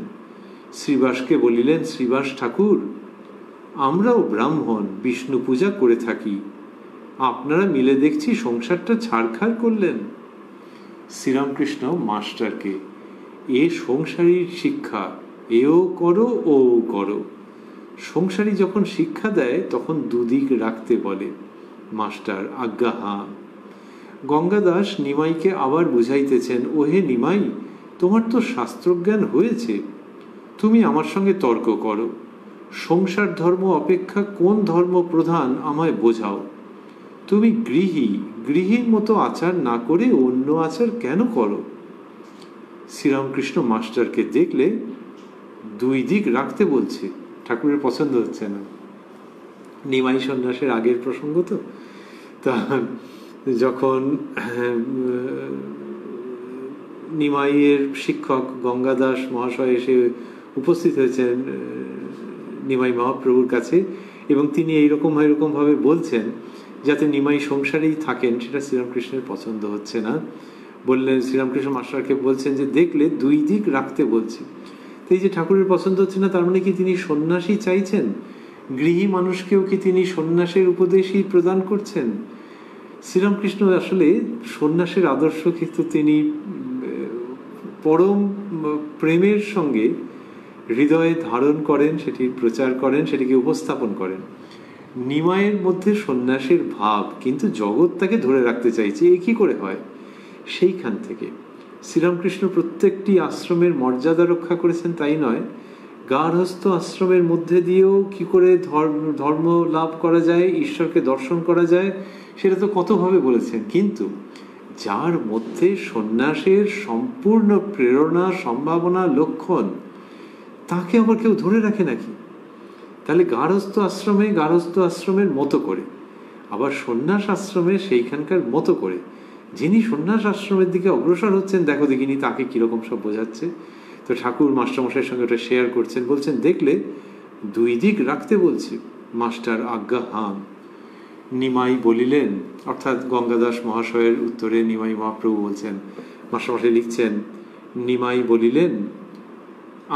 শ্রীবাসকে বলিলেন, শ্রীবাস ঠাকুর, আমরাও ব্রাহ্মণ, বিষ্ণু পূজা করে থাকি, আপনারা মিলে দেখছি সংসারটা ছাড়খাড় করলেন। শ্রীরামকৃষ্ণ মাস্টারকে, এ সংসারীর শিক্ষা, এও করো ও করো। সংসারী যখন শিক্ষা দেয় তখন দুদিক রাখতে বলে। মাস্টার, আজ্ঞা হাঁ। গঙ্গাদাস নিমাইকে আবার বুঝাইতেছেন, ওহে নিমাই, তোমার তো শাস্ত্রজ্ঞান হয়েছে, তুমি আমার সঙ্গে তর্ক করো। সংসার ধর্ম অপেক্ষা কোন ধর্ম প্রধান আমায় বোঝাও। তুমি গৃহীর মতো আচার না করে অন্য আচার কেন করো? শ্রীরামকৃষ্ণ মাস্টারকে দেখলে দুই দিক রাখতে বলছে। ঠাকুরের পছন্দ হচ্ছে না। নিমাই সন্ন্যাসের আগের প্রসঙ্গ তো, তা যখন নিমাইয়ের শিক্ষক গঙ্গাদাস মহাশয় এসে উপস্থিত হয়েছেন নিমাই মহাপ্রভুর কাছে, এবং তিনি এইরকম ভাবে বলছেন যাতে নিমাই সংসারেই থাকেন, সেটা শ্রীরামকৃষ্ণের পছন্দ হচ্ছে না। বললেন, শ্রীরামকৃষ্ণ মাস্টারকে বলছেন যে দেখলে দুই দিক রাখতে বলছি। তো এই যে ঠাকুরের পছন্দ হচ্ছে না, তার মানে কি তিনি সন্ন্যাসী চাইছেন? গৃহী মানুষকেও কি তিনি সন্ন্যাসের উপদেশই প্রদান করছেন? শ্রীরামকৃষ্ণ আসলে সন্ন্যাসের আদর্শ কিন্তু তিনি পরম প্রেমের সঙ্গে হৃদয়ে ধারণ করেন, সেটি প্রচার করেন, সেটিকে উপস্থাপন করেন। নিমাইয়ের মধ্যে সন্ন্যাসের ভাব, কিন্তু জগৎ তাকে ধরে রাখতে চাইছে। এ কি করে হয়? সেইখান থেকে শ্রীরামকৃষ্ণ প্রত্যেকটি আশ্রমের মর্যাদা রক্ষা করেছেন, তাই নয়, গার্হস্থ্য আশ্রমের মধ্যে দিয়েও কি করে ধর্ম লাভ করা যায়, ঈশ্বরকে দর্শন করা যায়, সেটা তো কতভাবে বলেছেন। কিন্তু যার মধ্যে সন্ন্যাসের সম্পূর্ণ প্রেরণা, সম্ভাবনা, লক্ষণ, তাকে আবার কেউ ধরে রাখে নাকি? তাহলে গার্হস্থ্য আশ্রমের মতো করে, আবার সন্ন্যাস আশ্রমে সেইখানকার মতো করে। যিনি সন্ন্যাস আশ্রমের দিকে অগ্রসর হচ্ছেন, দেখো দেখিনি তাকে কিরকম সব বোঝাচ্ছে। তো ঠাকুর মাস্টারমশাইয়ের সঙ্গে ওটা শেয়ার করছেন, বলছেন দেখলে দুই দিক রাখতে বলছি। মাস্টার, আজ্ঞা হাঁ। নিমাই বলিলেন, অর্থাৎ গঙ্গাদাস মহাশয়ের উত্তরে নিমাই মহাপ্রভু বলছেন, মাস্টারমশাই লিখছেন, নিমাই বলিলেন,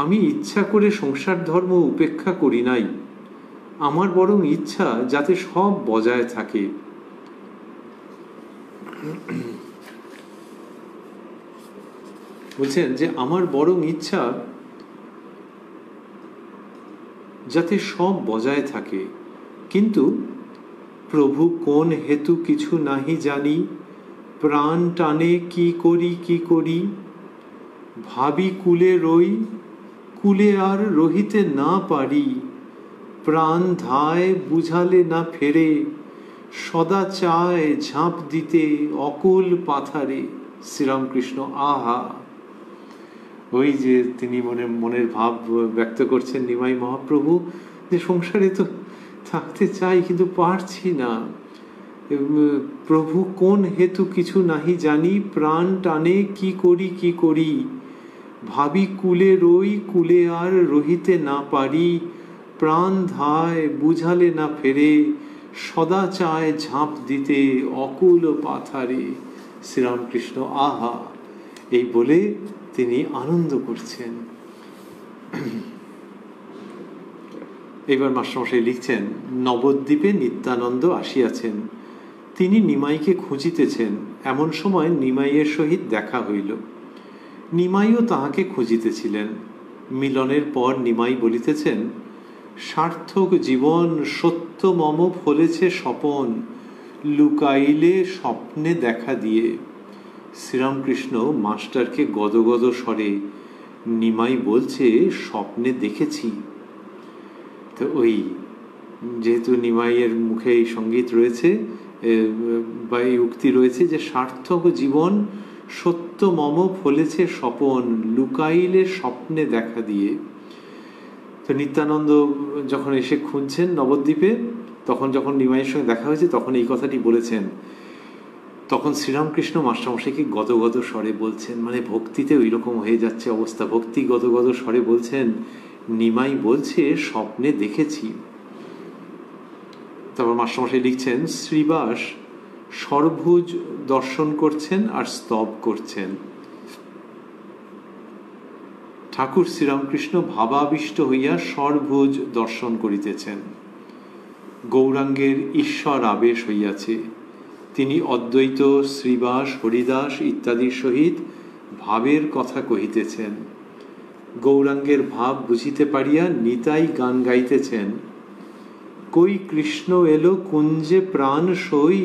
আমি ইচ্ছা করে সংসার ধর্ম উপেক্ষা করি নাই, আমার বরং ইচ্ছা যাতে সব বজায় থাকে। বলছেন যে আমার বরং ইচ্ছা যাতে সব বজায় থাকে, কিন্তু প্রভু কোন হেতু কিছু নাহি জানি, প্রাণ টানে কি করি, ভাবি কুলে রই, কুলে আর রহিতে না পারি, প্রাণ ধায় বুঝালে না ফেরে, সদা চায় ঝাঁপ দিতে অকুল পাথারে। শ্রীরামকৃষ্ণ, আহা! ওই যে তিনি মনের ভাব ব্যক্ত করছেন নিমাই মহাপ্রভু, যে সংসারে তো থাকতে চাই কিন্তু পারছি না, প্রভু কোন হেতু কিছু নাহি জানি, প্রাণ টানে কি করি, ভাবি কুলে রই, কুলে আর রহিতে না পারি, প্রাণ ধায় বুঝালে না ফেরে, সদা চায় ঝাঁপ দিতে অকুল পাথারে। শ্রীরামকৃষ্ণ, আহা! এই বলে তিনি আনন্দ করছেন। এবার মাস্টারমশাই লিখছেন, নবদ্বীপে নিত্যানন্দ আসিয়াছেন, তিনি নিমাইকে খুঁজিতেছেন। এমন সময় নিমাইয়ের সহিত দেখা হইল। নিমাইও তাহাকে খুঁজিতেছিলেন। মিলনের পর নিমাই বলিতেছেন, সার্থক জীবন সত্য মম ফলেছে স্বপন, লুকাইলে স্বপ্নে দেখা দিয়ে। শ্রীরামকৃষ্ণ মাস্টারকে গদগদ স্বরে, নিমাই বলছে স্বপ্নে দেখেছি। তো ওই যেহেতু নিমাইয়ের মুখে এই সঙ্গীত রয়েছে বা এই উক্তি রয়েছে যে সার্থক জীবন সত্য মম ফলেছে স্বপন, লুকাইলে স্বপ্নে দেখা দিয়ে। তো নিত্যানন্দ যখন এসে খুঁজছেন নবদ্বীপে, তখন যখন নিমাইয়ের সঙ্গে দেখা হয়েছে তখন এই কথাটি বলেছেন। তখন শ্রীরামকৃষ্ণ মাস্টারমশাইকে গদগদ স্বরে বলছেন, মানে ভক্তিতে ওই রকম হয়ে যাচ্ছে অবস্থা, ভক্তি গদগদ স্বরে বলছেন, নিমাই বলছে স্বপ্নে দেখেছি। তারপর মাস্টারমশাই লিখছেন, শ্রীবাস সরভুজ দর্শন করছেন আর স্তব করছেন। ঠাকুর শ্রীরামকৃষ্ণ ভাবাবিষ্ট হইয়া স্বরভুজ দর্শন করিতেছেন। গৌরাঙ্গের ঈশ্বর আবেশ হইয়াছে। তিনি অদ্বৈত, শ্রীবাস, হরিদাস ইত্যাদির সহিত ভাবের কথা কহিতেছেন। গৌরাঙ্গের ভাব বুঝিতে পারিয়া নিতাই গান গাইতেছেন। কই কৃষ্ণ এলো কুঞ্জে প্রাণ সই,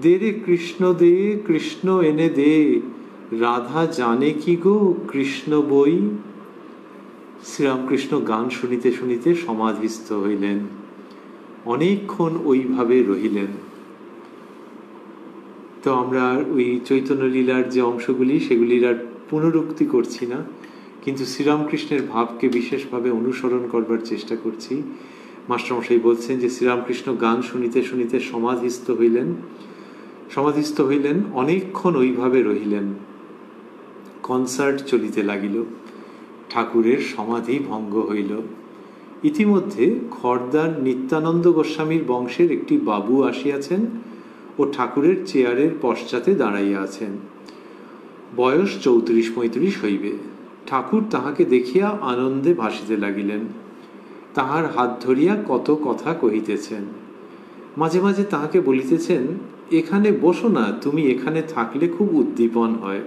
দে রে কৃষ্ণ দে, কৃষ্ণ এনে দে, রাধা জানে কি গো কৃষ্ণ বই। শ্রীরামকৃষ্ণ গান শুনিতে শুনিতে সমাধিস্থ হইলেন। অনেকক্ষণ ওইভাবে রহিলেন। তো আমরা ওই চৈতন্য লীলার যে অংশগুলি সেগুলির আর পুনরুক্তি করছি না, কিন্তু শ্রীরামকৃষ্ণের ভাবকে বিশেষভাবে অনুসরণ করবার চেষ্টা করছি। মাস্টারমশাই বলছেন যে শ্রীরামকৃষ্ণ গান শুনিতে শুনিতে সমাধিস্থ হইলেন, অনেকক্ষণ ওইভাবে রহিলেন। কনসার্ট চলিতে লাগিল, ঠাকুরের সমাধি ভঙ্গ হইল। ইতিমধ্যে খড়দার নিত্যানন্দ গোস্বামীর বংশের একটি বাবু আসিয়াছেন ও ঠাকুরের চেয়ারের পশ্চাতে দাঁড়াইয়া আছেন। বয়স 34-35 হইবে। ঠাকুর তাহাকে দেখিয়া আনন্দে ভাসিতে লাগিলেন। তাহার হাত ধরিয়া কত কথা কহিতেছেন। মাঝে মাঝে তাহাকে বলিতেছেন, এখানে বসো না, তুমি এখানে থাকলে খুব উদ্দীপন হয়।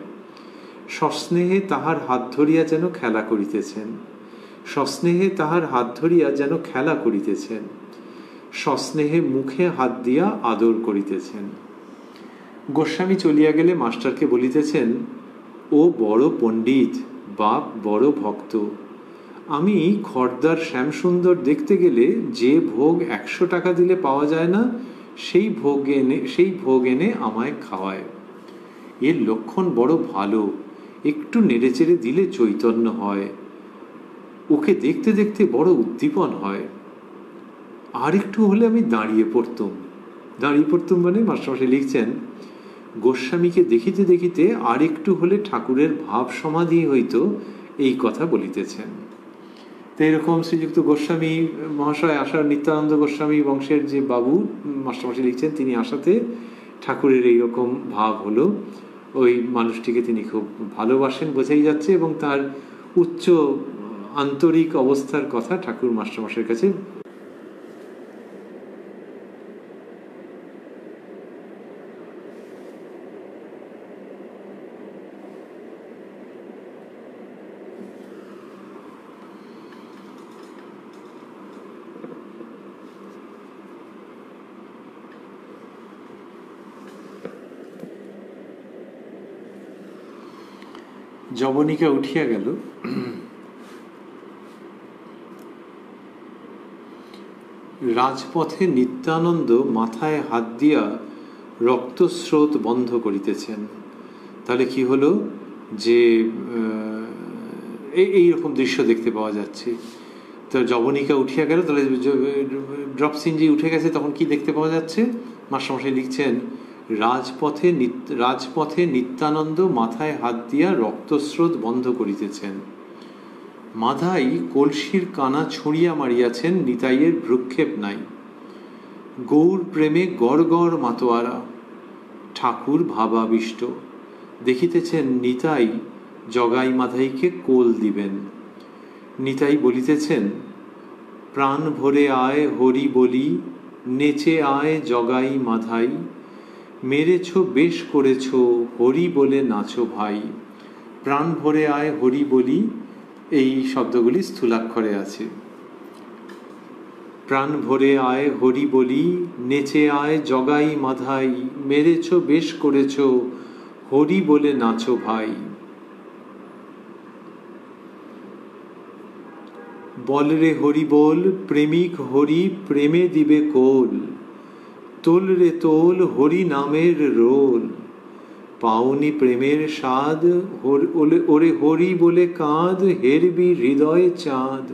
সস্নেহে তাহার হাত ধরিয়া যেন খেলা করিতেছেন। সস্নেহে মুখে হাত দিয়া আদর করিতেছেন। গোস্বামী চলিয়া গেলে মাস্টারকে বলিতেছেন, ও বড় পণ্ডিত, বাপ বড় ভক্ত। আমি খড়দার শ্যামসুন্দর দেখতে গেলে যে ভোগ 100 টাকা দিলে পাওয়া যায় না, সেই ভোগ এনে আমায় খাওয়ায়। এর লক্ষণ বড় ভালো, একটু নেড়েচেড়ে দিলে চৈতন্য হয়। ওকে দেখতে দেখতে বড় উদ্দীপন হয়। আর একটু হলে আমি দাঁড়িয়ে পড়তুম মানে মাস্টারমশাই লিখছেন, গোস্বামীকে দেখিতে দেখিতে আর একটু হলে ঠাকুরের ভাব সমাধি হইত, এই কথা বলিতেছেন। তো এরকম শ্রীযুক্ত গোস্বামী মহাশয় আসার, নিত্যানন্দ গোস্বামী বংশের যে বাবু মাস্টারমশাই লিখছেন, তিনি আসাতে ঠাকুরের এইরকম ভাব হলো। ওই মানুষটিকে তিনি খুব ভালোবাসেন বোঝাই যাচ্ছে, এবং তার উচ্চ আন্তরিক অবস্থার কথা ঠাকুর মাস্টারমশাইয়ের কাছে যবনিকা উঠিয়া গেল। রাজপথে নিত্যানন্দ মাথায় হাত দিয়া রক্তস্রোত বন্ধ করিতেছেন। তাহলে কি হলো যে এইরকম দৃশ্য দেখতে পাওয়া যাচ্ছে। তো যবনিকা উঠিয়া গেল, তাহলে ড্রপসিনজি উঠে গেছে, তখন কি দেখতে পাওয়া যাচ্ছে? মাস্টারমশাই লিখছেন, রাজপথে নিত্যানন্দ মাথায় হাত দিয়া রক্তস্রোত বন্ধ করিতেছেন। মাধাই কলসির কানা ছুঁড়িয়া মারিয়াছেন, নিতাইয়ের ভ্রুক্ষেপ নাই। গৌর প্রেমে গড় গড় মাতোয়ারা। ঠাকুর ভাবাবিষ্ট। দেখিতেছেন নিতাই জগাই মাধাইকে কোল দিবেন। নিতাই বলিতেছেন, প্রাণ ভরে আয় হরি বলি, নেচে আয় জগাই মাধাই, মেরেছ বেশ করেছ হরি বলে নাচো ভাই। প্রাণ ভরে আয় হরি বলি, এই শব্দগুলি স্থূলাক্ষরে আছে। প্রাণ ভরে আয় হরি বলি, নেচে আয় জগাই মাধাই, মেরেছ বেশ করেছ হরি বলে নাচো ভাই। বল রে হরি বল, প্রেমিক হরি প্রেমে দিবে কোল, তোল রে তোল হরি নামের রোল। পাওনি প্রেমের স্বাদ, ওরে হরি বলে কাঁদ, হেরবি হৃদয় চাঁদ।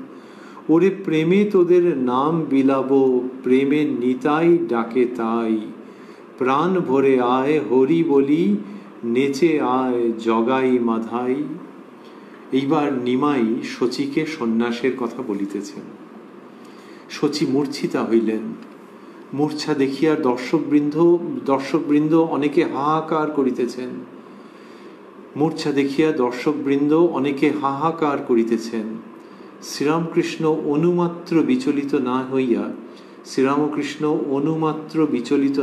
ওরে প্রেমে তোদের নাম বিলাবো, প্রেমে নিতাই ডাকে তাই। প্রাণ ভরে আয় হরি বলি, নেচে আয় জগাই মাধাই। এইবার নিমাই শচীকে সন্ন্যাসের কথা বলিতেছেন। শচী মূর্ছিতা হইলেন। মূর্ছা দেখিয়া দর্শকবৃন্দ অনেকে হাহাকার করিতেছেন। মূর্ছা দেখিয়া দর্শকবৃন্দ অনেকে হাহাকার করিতেছেন। শ্রীরামকৃষ্ণ অনুমাত্র বিচলিত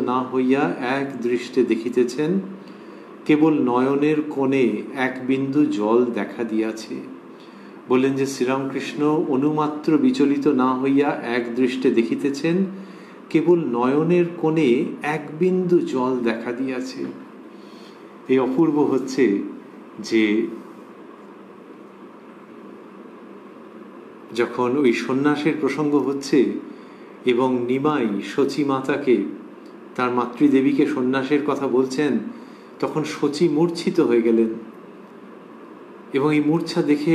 না হইয়া এক দৃষ্টে দেখিতেছেন, কেবল নয়নের কোণে এক বিন্দু জল দেখা দিয়াছে। বললেন যে শ্রীরামকৃষ্ণ অনুমাত্র বিচলিত না হইয়া এক দৃষ্টে দেখিতেছেন, কেবল নয়নের কোণে এক বিন্দু জল দেখা দিয়াছে। এই অপূর্ব হচ্ছে যে যখন ওই সন্ন্যাসের প্রসঙ্গ হচ্ছে এবং নিমাই শচী মাতাকে, তার মাতৃদেবীকে সন্ন্যাসের কথা বলছেন, তখন শচী মূর্ছিত হয়ে গেলেন এবং এই মূর্ছা দেখে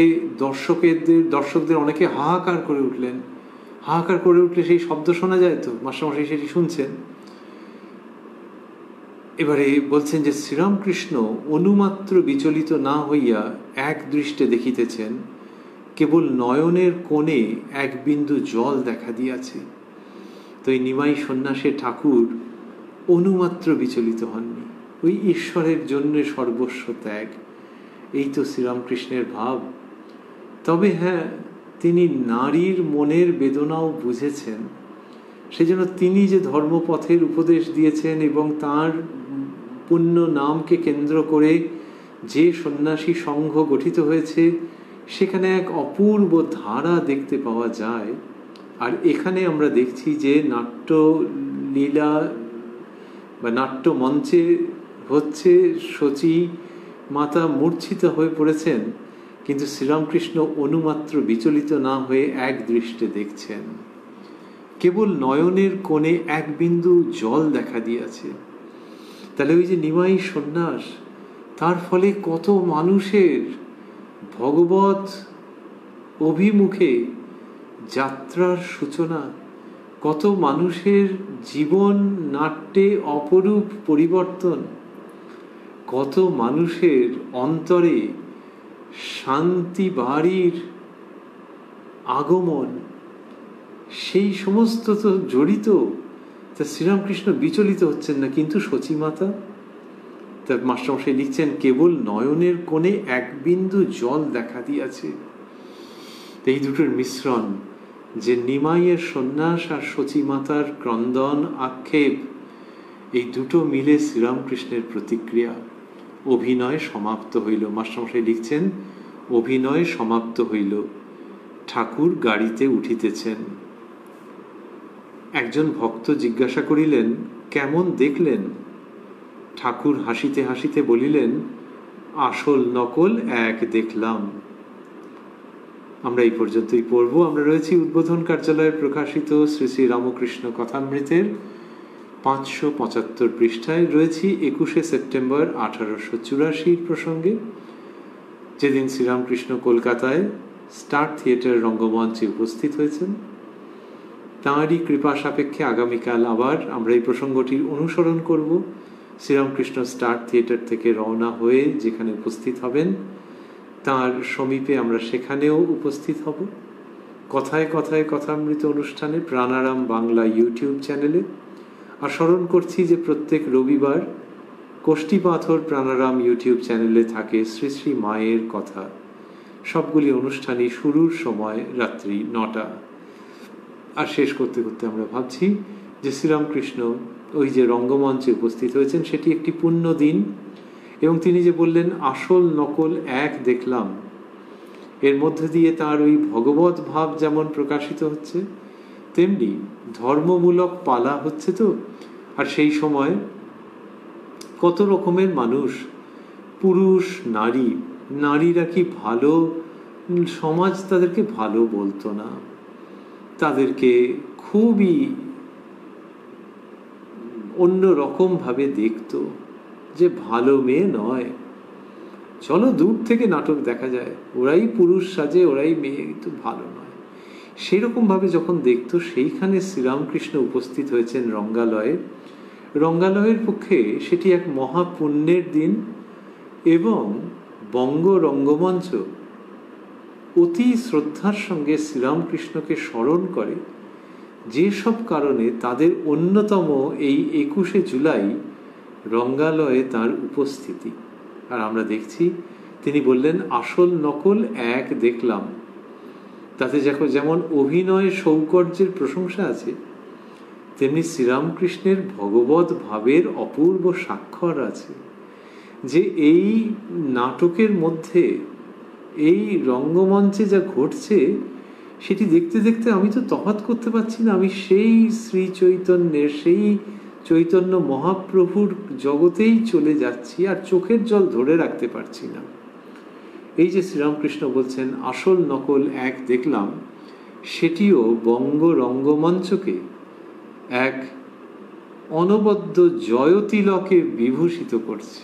দর্শকদের অনেকে হাহাকার করে উঠলেন। হাহাকার করে উঠলে সেই শব্দ শোনা যায় তো, মাস্টারমশাই সেটি শুনছেন। এবারে বলছেন যে শ্রীরামকৃষ্ণ অনুমাত্র বিচলিত না হইয়া এক দৃষ্টে দেখিতেছেন, কেবল নয়নের কোণে এক বিন্দু জল দেখা দিয়াছে। তো এই নিমাই সন্ন্যাসের ঠাকুর অনুমাত্র বিচলিত হননি। ওই ঈশ্বরের জন্য সর্বস্ব ত্যাগ, এই তো শ্রীরামকৃষ্ণের ভাব। তবে হ্যাঁ, তিনি নারীর মনের বেদনাও বুঝেছেন। সেজন্য তিনি যে ধর্মপথের উপদেশ দিয়েছেন এবং তার পুণ্য নামকে কেন্দ্র করে যে সন্ন্যাসী সংঘ গঠিত হয়েছে, সেখানে এক অপূর্ব ধারা দেখতে পাওয়া যায়। আর এখানে আমরা দেখছি যে নাট্যলীলা বা নাট্য মঞ্চে হচ্ছে, শচী মাতা মূর্ছিত হয়ে পড়েছেন, কিন্তু শ্রীরামকৃষ্ণ অনুমাত্র বিচলিত না হয়ে এক দৃষ্টে দেখছেন, কেবল নয়নের কোণে এক বিন্দু জল দেখা দিয়েছে। তাহলে ওই যে নিমাই সন্ন্যাস, তার ফলে কত মানুষের ভগবত অভিমুখে যাত্রার সূচনা, কত মানুষের জীবন নাট্যে অপরূপ পরিবর্তন, কত মানুষের অন্তরে শান্তি বাড়ির আগমন, সেই সমস্ত তো জড়িত। তা শ্রীরামকৃষ্ণ বিচলিত হচ্ছেন না, কিন্তু শচীমাতা, তার মাস্টারমশাই লিখছেন, কেবল নয়নের কোণে এক বিন্দু জল দেখা দিয়াছে। এই দুটোর মিশ্রণ, যে নিমাইয়ের সন্ন্যাস আর শচীমাতার ক্রন্দন আক্ষেপ, এই দুটো মিলে শ্রীরামকৃষ্ণের প্রতিক্রিয়া। অভিনয় সমাপ্ত হইল, মাস্টারমশাই লিখছেন, অভিনয় সমাপ্ত হইল, ঠাকুর গাড়িতে উঠিতেছেন। একজন ভক্ত জিজ্ঞাসা করিলেন, কেমন দেখলেন? ঠাকুর হাসিতে হাসিতে বলিলেন, আসল নকল এক দেখলাম। আমরা এই পর্যন্তই পড়ব। আমরা রয়েছি উদ্বোধন কার্যালয়ে প্রকাশিত শ্রী শ্রী রামকৃষ্ণ কথামৃতের 575 পৃষ্ঠায়, রয়েছি 21 সেপ্টেম্বর 1884 প্রসঙ্গে, যেদিন শ্রীরামকৃষ্ণ কলকাতায় স্টার থিয়েটার রঙ্গমঞ্চে উপস্থিত হয়েছেন। তাঁরই কৃপা সাপেক্ষে আগামীকাল আবার আমরা এই প্রসঙ্গটির অনুসরণ করব। শ্রীরামকৃষ্ণ স্টার থিয়েটার থেকে রওনা হয়ে যেখানে উপস্থিত হবেন, তাঁর সমীপে আমরা সেখানেও উপস্থিত হব। কথায় কথায় কথামৃত অনুষ্ঠানে প্রাণারাম বাংলা ইউটিউব চ্যানেলে। আর স্মরণ করছি যে প্রত্যেক রবিবার কোষ্ঠীপাথর প্রাণারাম ইউটিউব চ্যানেলে থাকে শ্রী শ্রী মায়ের কথা। সবগুলি অনুষ্ঠানই শুরুর সময় রাত্রি 9টা। আর শেষ করতে করতে আমরা ভাবছি যে শ্রীরামকৃষ্ণ ওই যে রঙ্গমঞ্চে উপস্থিত হয়েছেন, সেটি একটি পুণ্য দিন। এবং তিনি যে বললেন, আসল নকল এক দেখলাম, এর মধ্যে দিয়ে তার ওই ভগবত ভাব যেমন প্রকাশিত হচ্ছে, তেমনি ধর্মমূলক পালা হচ্ছে তো। আর সেই সময় কত রকমের মানুষ, পুরুষ, নারী, নারীরা কি ভালো, সমাজ তাদেরকে ভালো বলতো না, তাদেরকে খুবই অন্য রকম ভাবে দেখতো, যে ভালো মেয়ে নয়, চলো দূর থেকে নাটক দেখা যায়, ওরাই পুরুষ সাজে, ওরাই মেয়ে, কিন্তু ভালো নয়, সেরকম ভাবে যখন দেখতো, সেইখানে শ্রীরামকৃষ্ণ উপস্থিত হয়েছেন রঙ্গালয়ে। রঙ্গালয়ের পক্ষে সেটি এক মহাপুণ্যের দিন। এবং বঙ্গ রঙ্গমঞ্চ অতি শ্রদ্ধার সঙ্গে শ্রীরামকৃষ্ণকে স্মরণ করে, যেসব কারণে তাদের অন্যতম এই 21শে জুলাই রঙ্গালয়ে তার উপস্থিতি। আর আমরা দেখছি তিনি বললেন আসল নকল এক দেখলাম। তাতে যেমন অভিনয় সৌকর্যের প্রশংসা আছে, তেমনি শ্রীরামকৃষ্ণের ভগবত ভাবের অপূর্ব স্বাক্ষর আছে। যে এই নাটকের মধ্যে, এই রঙ্গমঞ্চে যা ঘটছে সেটি দেখতে দেখতে আমি তো তফাৎ করতে পারছি না, আমি সেই শ্রী চৈতন্যের, সেই চৈতন্য মহাপ্রভুর জগতেই চলে যাচ্ছি আর চোখের জল ধরে রাখতে পারছি না। এই যে শ্রীরামকৃষ্ণ বলছেন আসল নকল এক দেখলাম, সেটিও বঙ্গ রঙ্গমঞ্চকে এক অনবদ্য জয়তিলকে বিভূষিত করছে।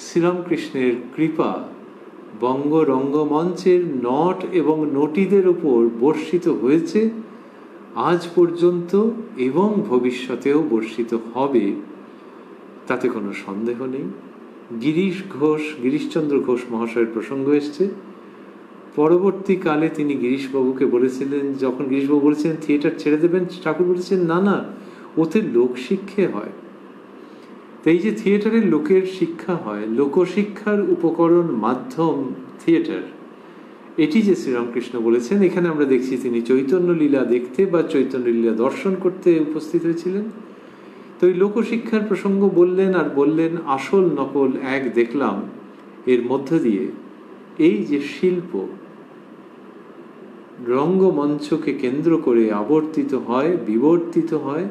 শ্রীরামকৃষ্ণের কৃপা বঙ্গ রঙ্গমঞ্চের নট এবং নটীদের উপর বর্ষিত হয়েছে আজ পর্যন্ত এবং ভবিষ্যতেও বর্ষিত হবে, তাতে কোনো সন্দেহ নেই। গিরিশচন্দ্র ঘোষ মহাশয়ের প্রসঙ্গ এসছে। পরবর্তীকালে তিনি গিরিশবাবুকে বলেছিলেন, যখন গিরিশবাবু বলেছিলেন থিয়েটার ছেড়ে দেবেন, ঠাকুর বলেছেন না না, ওতে লোকশিক্ষে হয়। এই যে থিয়েটারের লোকের শিক্ষা হয়, লোকশিক্ষার উপকরণ মাধ্যম থিয়েটার, এটি যে শ্রীরামকৃষ্ণ বলেছেন, এখানে আমরা দেখছি তিনি চৈতন্য লীলা দেখতে বা চৈতন্য লীলা দর্শন করতে উপস্থিত হয়েছিলেন। তো এই লোকশিক্ষার প্রসঙ্গ বললেন আর বললেন আসল নকল এক দেখলাম। এর মধ্য দিয়ে এই যে শিল্প রঙ্গমঞ্চকে কেন্দ্র করে আবর্তিত হয়, বিবর্তিত হয়,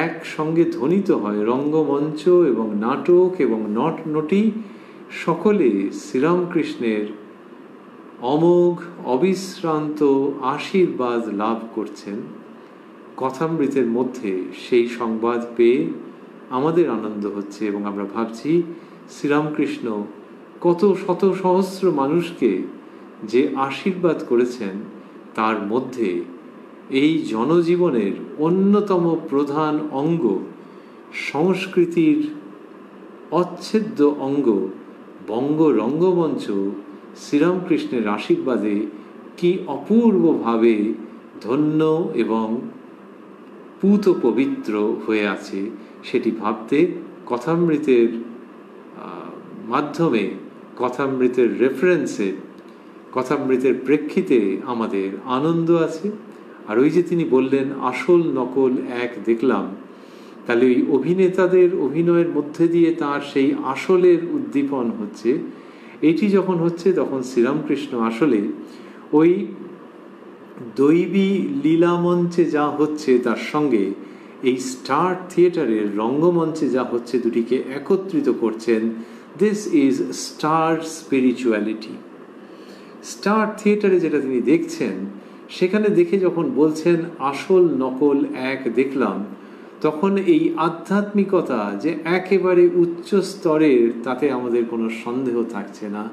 একসঙ্গে ধ্বনিত হয়, রঙ্গমঞ্চ এবং নাটক এবং নটনটি সকলে শ্রীরামকৃষ্ণের অমোঘ অবিশ্রান্ত আশীর্বাদ লাভ করছেন। কথামৃতের মধ্যে সেই সংবাদ পেয়ে আমাদের আনন্দ হচ্ছে এবং আমরা ভাবছি শ্রীরামকৃষ্ণ কত শত সহস্র মানুষকে যে আশীর্বাদ করেছেন, তার মধ্যে এই জনজীবনের অন্যতম প্রধান অঙ্গ, সংস্কৃতির অচ্ছেদ্য অঙ্গ বঙ্গ রঙ্গমঞ্চ শ্রীরামকৃষ্ণের আশীর্বাদে কি অপূর্বভাবে ধন্য এবং পূত পবিত্র হয়ে আছে, সেটি ভাবতে কথামৃতের মাধ্যমে, কথামৃতের রেফারেন্সে, কথামৃতের প্রেক্ষিতে আমাদের আনন্দ আছে। আর ওই যে তিনি বললেন আসল নকল এক দেখলাম, তাহলে ওই অভিনেতাদের অভিনয়ের মধ্যে দিয়ে তার সেই আসলের উদ্দীপন হচ্ছে। এটি যখন হচ্ছে তখন শ্রীরামকৃষ্ণ আসলে ওই দৈবী লীলামঞ্চে যা হচ্ছে তার সঙ্গে এই স্টার থিয়েটারের রঙ্গমঞ্চে যা হচ্ছে দুটিকে একত্রিত করছেন। This is star spirituality. Star থিয়েটারে যেটা তিনি দেখছেন, সেখানে দেখে যখন বলছেন আসল নকল এক দেখলাম, তখন এই আধ্যাত্মিকতা যে একেবারে উচ্চ স্তরের, তাতে আমাদের কোনো সন্দেহ থাকছে না।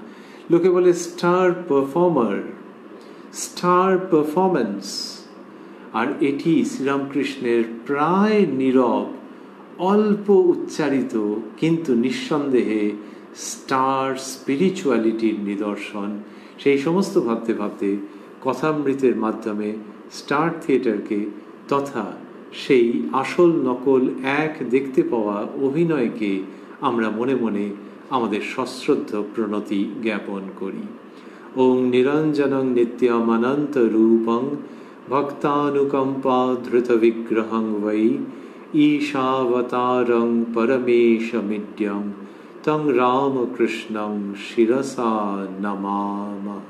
লোকে বলে স্টার পারফর্মার, স্টার পারফরম্যান্স, আর এটি শ্রীরামকৃষ্ণের প্রায় নীরব, অল্প উচ্চারিত কিন্তু নিঃসন্দেহে স্টার স্পিরিচুয়ালিটির নিদর্শন। সেই সমস্ত ভাবতে ভাবতে কথামৃতের মাধ্যমে স্টার থিয়েটারকে তথা সেই আসল নকল এক দেখতে পাওয়া অভিনয়কে আমরা মনে মনে আমাদের সশ্রদ্ধ প্রণতি জ্ঞাপন করি। ওং নিরঞ্জনং নিত্যমনন্ত রূপং ভক্তানুকম্পা ধৃত বিগ্রহং বৈ ঈশাবতারং পরমেশমিড্যং তং রামকৃষ্ণং শিরসা নমামঃ।